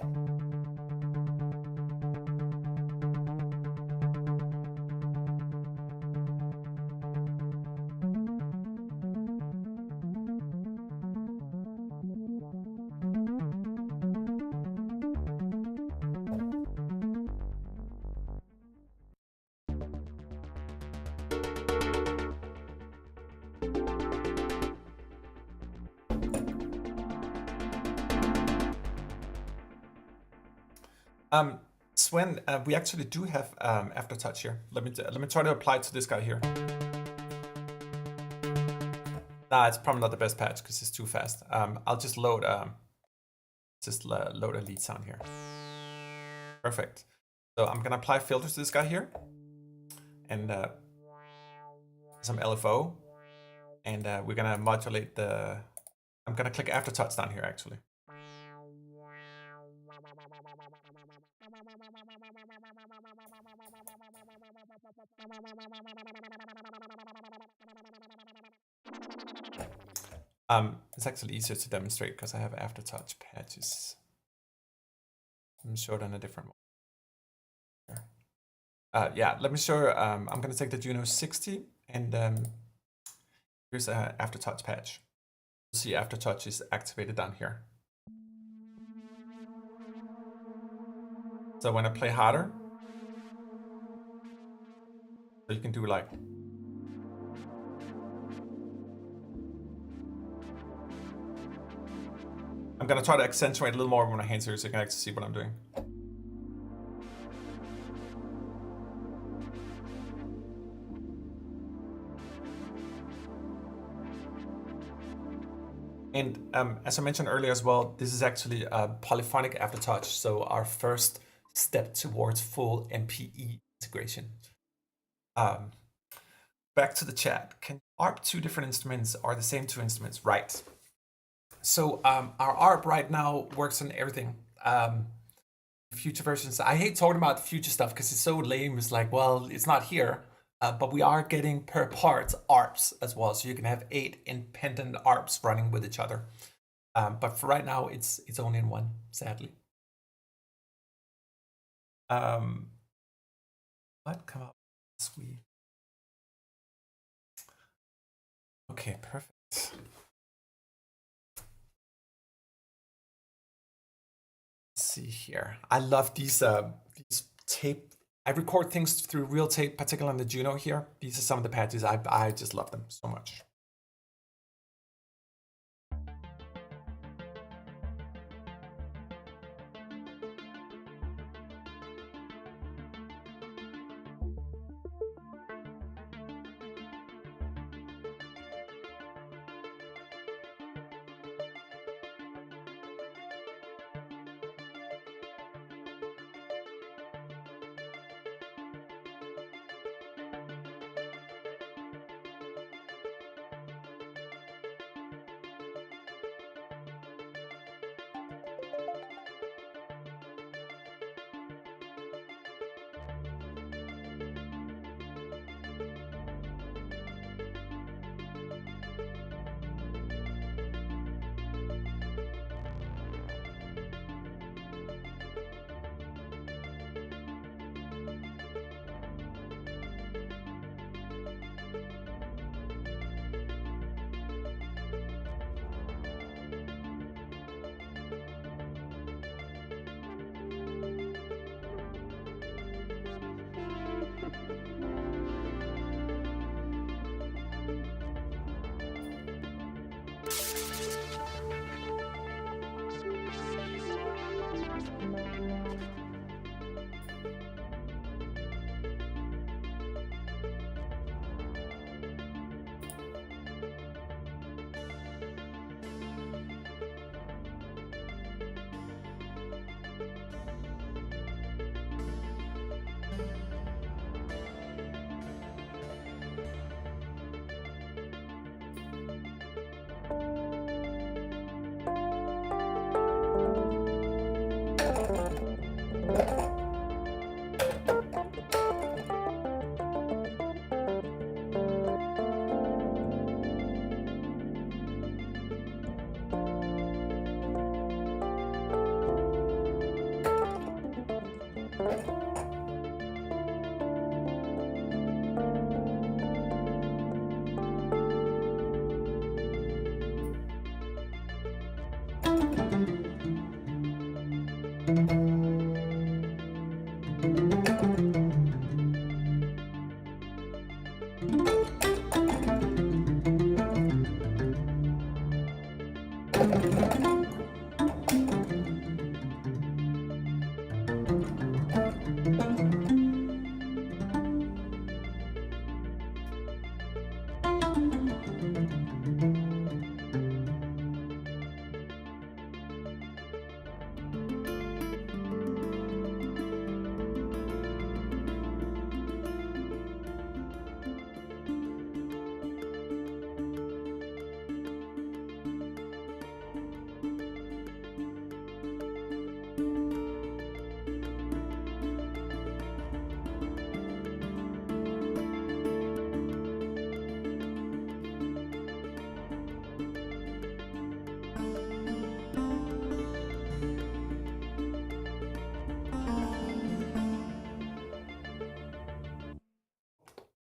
Sven, we actually do have Aftertouch here. Let me try to apply it to this guy here. Nah, it's probably not the best patch because it's too fast. I'll just load load a lead sound here. Perfect. So I'm gonna apply filters to this guy here, and some LFO, and we're gonna modulate the. I'm gonna click Aftertouch down here actually. It's actually easier to demonstrate because I have Aftertouch patches. Let me show it on a different one. Yeah, let me show. I'm going to take the Juno 60 and here's an Aftertouch patch. You'll see Aftertouch is activated down here. So when I play harder, so you can do like. I'm gonna try to accentuate a little more with my hands here so you can actually see what I'm doing. And as I mentioned earlier as well, this is actually a polyphonic Aftertouch. So our first step towards full MPE integration. Back to the chat. Can ARP two different instruments are the same two instruments? Right. So our ARP right now works on everything. Future versions. I hate talking about future stuff because it's so lame. It's like, well, it's not here, but we are getting per part ARPs as well. So you can have 8 independent ARPs running with each other. But for right now, it's only in one, sadly. What come up? Sweet. Okay, perfect. Let's see here. I love these tape. I record things through real tape, particularly on the Juno here. These are some of the patches. I just love them so much.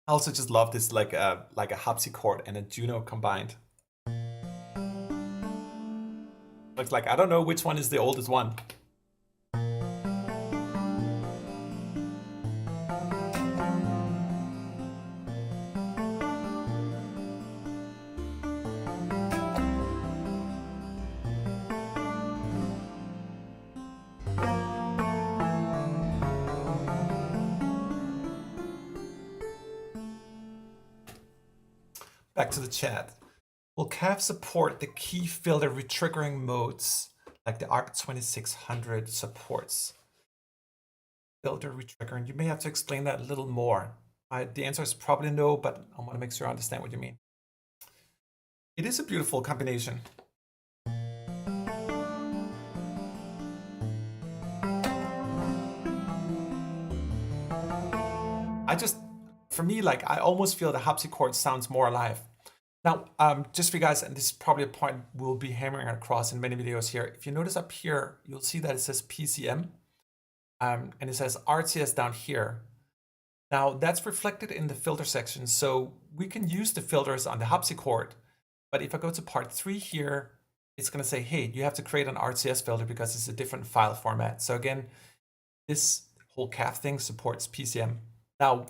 I also just love this like a harpsichord and a Juno combined. Looks like I don't know which one is the oldest one. Back to the chat. Will CAF support the key filter retriggering modes like the ARP 2600 supports? filter retrigger? And you may have to explain that a little more. The answer is probably no, but I want to make sure I understand what you mean. It is a beautiful combination. For me, like, I almost feel the harpsichord sounds more alive. Now, just for you guys, and this is probably a point we'll be hammering across in many videos here. If you notice up here, you'll see that it says PCM, and it says RTS down here. Now, that's reflected in the filter section, so we can use the filters on the harpsichord. But if I go to part 3 here, it's going to say, hey, you have to create an RTS filter because it's a different file format. So again, this whole CAF thing supports PCM. Now,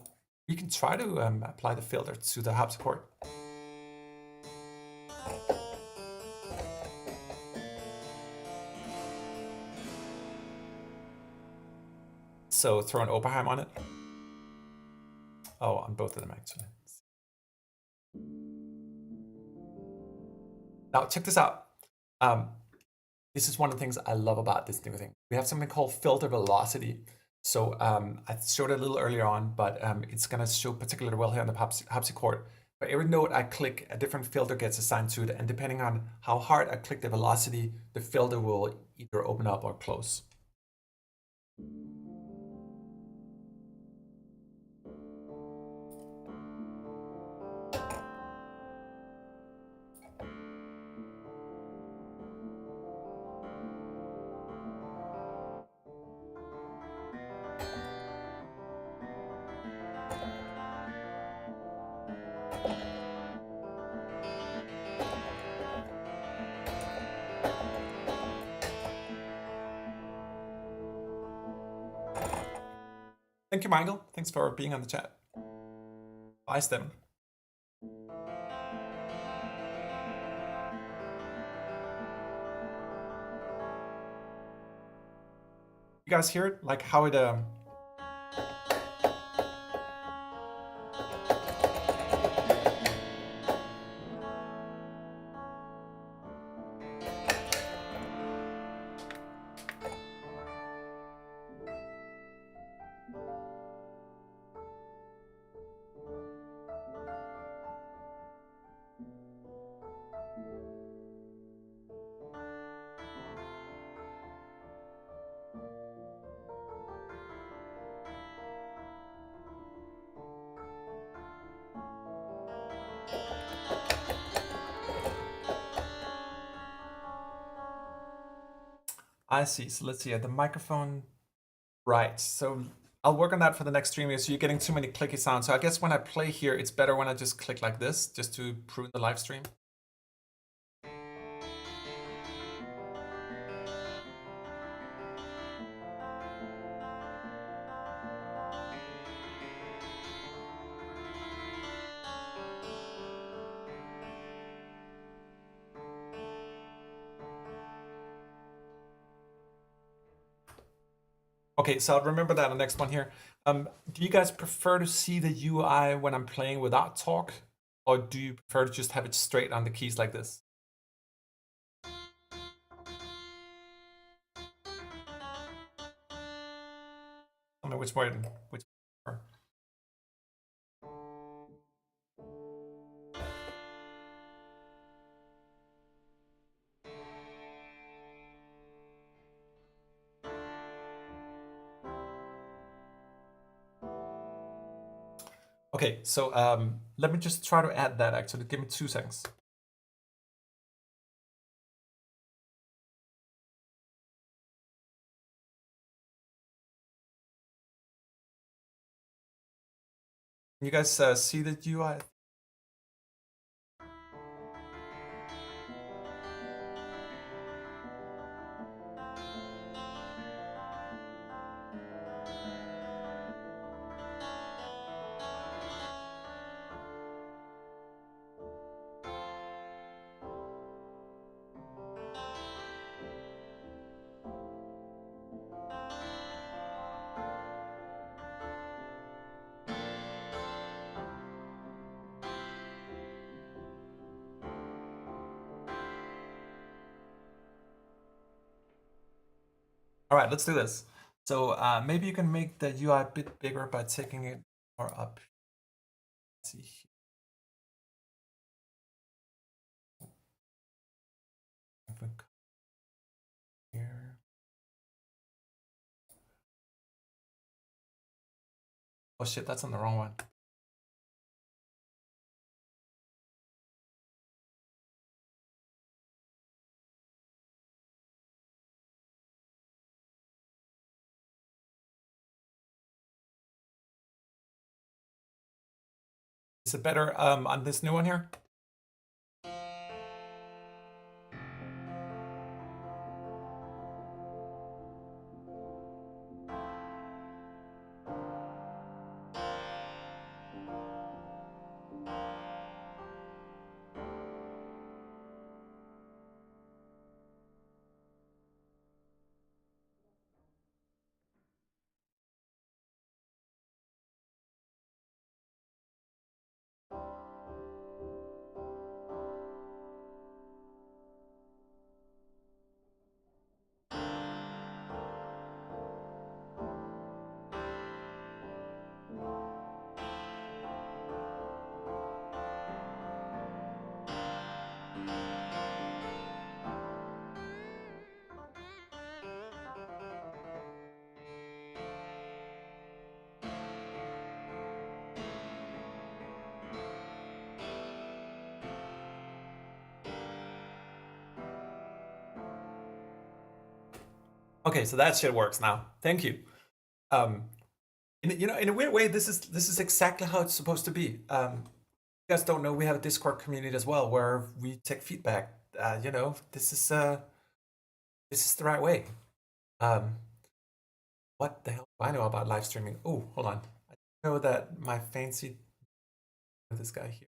we can try to apply the filter to the harpsichord. So throw an Oberheim on it. Oh, on both of them, actually. Now, check this out. This is one of the things I love about this new thing. We have something called filter velocity. So I showed it a little earlier on, but it's going to show particularly well here on the harpsichord. For every note I click, a different filter gets assigned to it. And depending on how hard I click the velocity, the filter will either open up or close. Thank you, Michael. Thanks for being on the chat. Bye, Stem. You guys hear it? Like how it I see. So let's see. The microphone. Right. So I'll work on that for the next stream. So you're getting too many clicky sounds. So I guess when I play here, it's better when I just click like this, just to prune the live stream. Okay, so I'll remember that on the next one here. Do you guys prefer to see the UI when I'm playing without talk? Or do you prefer to just have it straight on the keys like this? I don't know which one. Okay, so let me just try to add that actually. Give me 2 seconds. You guys see the UI? All right, let's do this. So maybe you can make the UI a bit bigger by taking it more up. Let's see here. Oh shit, that's on the wrong one. Is it better on this new one here? Okay, so that shit works now. Thank you. In a weird way, this is exactly how it's supposed to be. You guys don't know we have a Discord community as well where we take feedback. This is the right way. What the hell do I know about live streaming? Oh, hold on. I know that my fancy this guy here.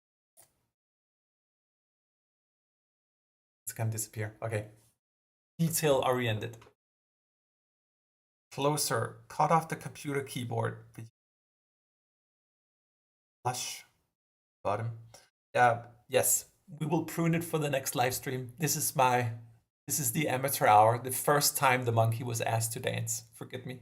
It's gonna disappear. Okay. Detail oriented. Closer. Cut off the computer keyboard. Flush. Bottom. Yes. We will prune it for the next live stream. This is the amateur hour. The first time the monkey was asked to dance. Forgive me.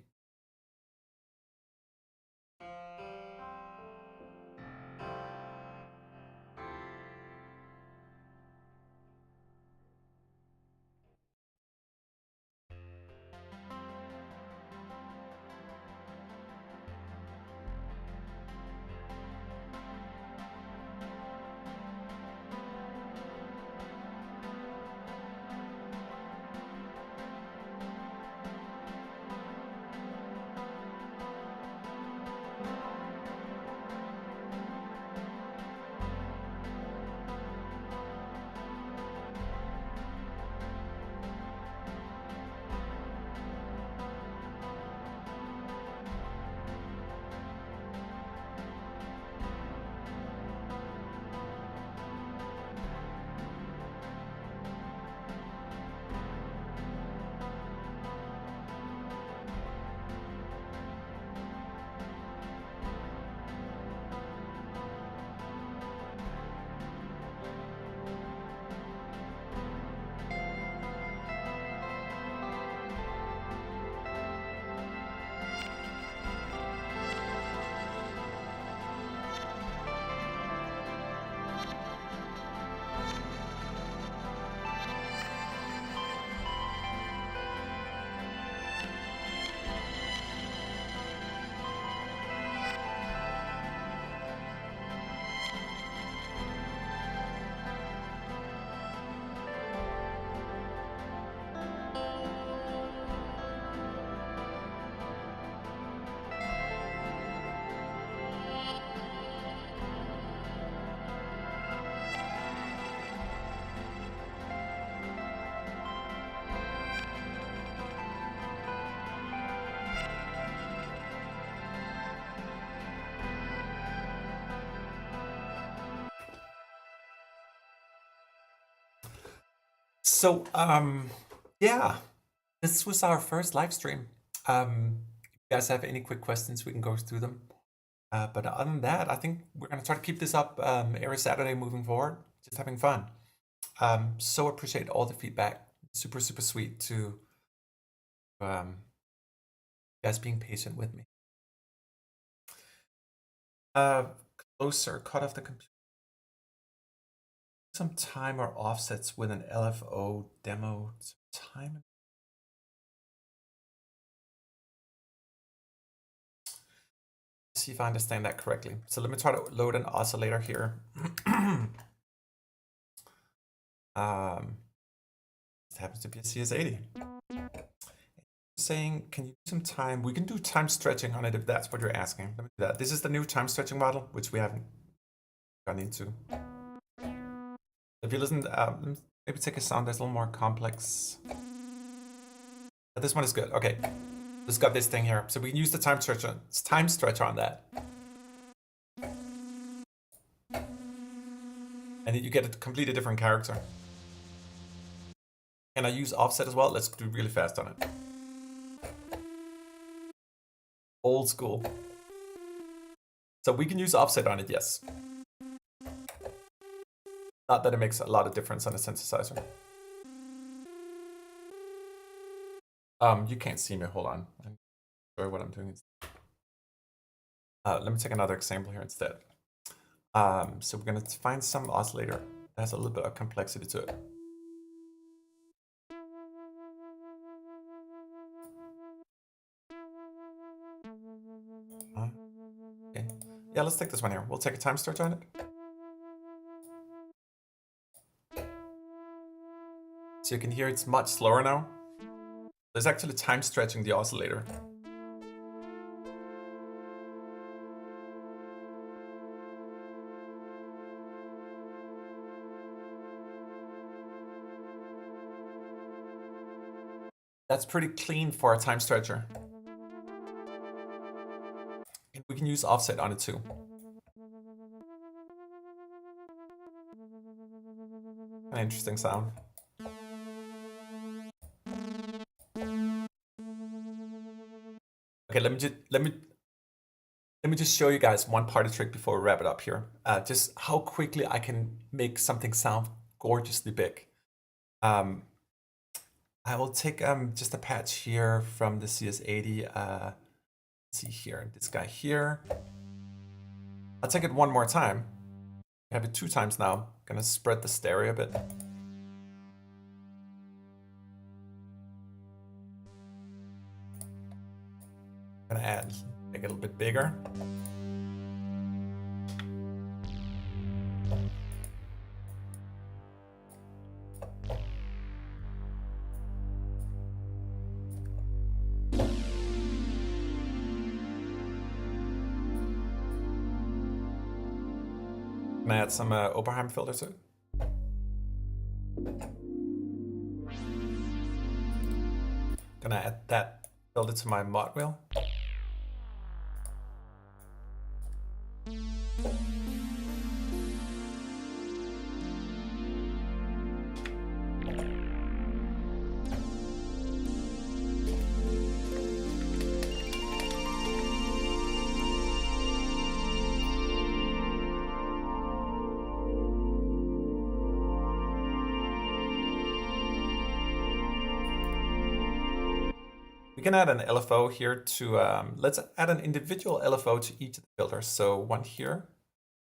So, yeah, this was our first live stream. If you guys have any quick questions, we can go through them. But other than that, I think we're going to try to keep this up every Saturday moving forward, just having fun. So appreciate all the feedback. Super, super sweet to guys being patient with me. Closer, cut off the computer. Some time or offsets with an LFO demo. Time. See if I understand that correctly. So let me try to load an oscillator here. This happens to be a CS80. Saying, can you do some time? We can do time stretching on it if that's what you're asking. Let me do that. This is the new time stretching model, which we haven't gone into. If you listen, maybe take a sound that's a little more complex. But this one is good. Okay, just got this thing here, so we can use the time stretcher on that, and then you get a completely different character. Can I use offset as well? Let's do really fast on it. Old school. So we can use offset on it, yes. Not that it makes a lot of difference on a synthesizer. You can't see me, hold on. I'm sorry what I'm doing. Let me take another example here instead. So we're gonna find some oscillator that has a little bit of complexity to it. Okay. Yeah, let's take this one here. We'll take a time stretch on it. So you can hear it's much slower now. There's actually time stretching the oscillator. That's pretty clean for a time stretcher. And we can use offset on it too. An interesting sound. Okay, let me just show you guys one party trick before we wrap it up here. Just how quickly I can make something sound gorgeously big. I will take just a patch here from the CS80. Let's see here, this guy here. I'll take it one more time. I have it 2 times now. Gonna spread the stereo a bit. Gonna make it a little bit bigger. Gonna add some Oberheim filter to it. Gonna add that filter to my mod wheel. We can add an LFO here to, let's add an individual LFO to each of the filters. So one here,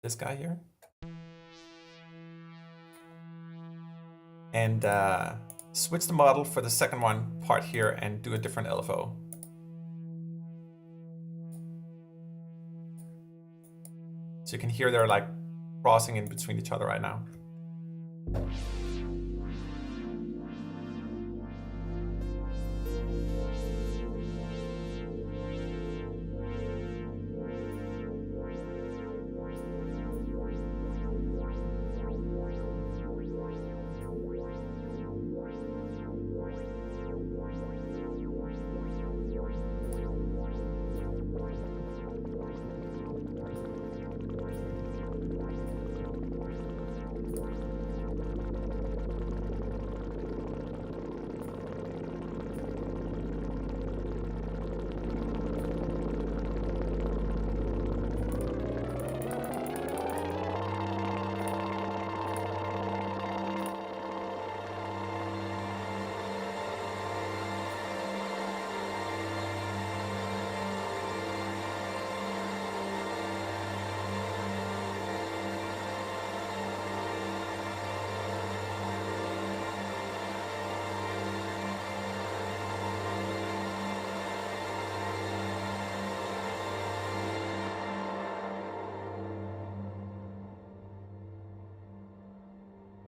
this guy here. And switch the model for the second one part here and do a different LFO. So you can hear they're like crossing in between each other right now.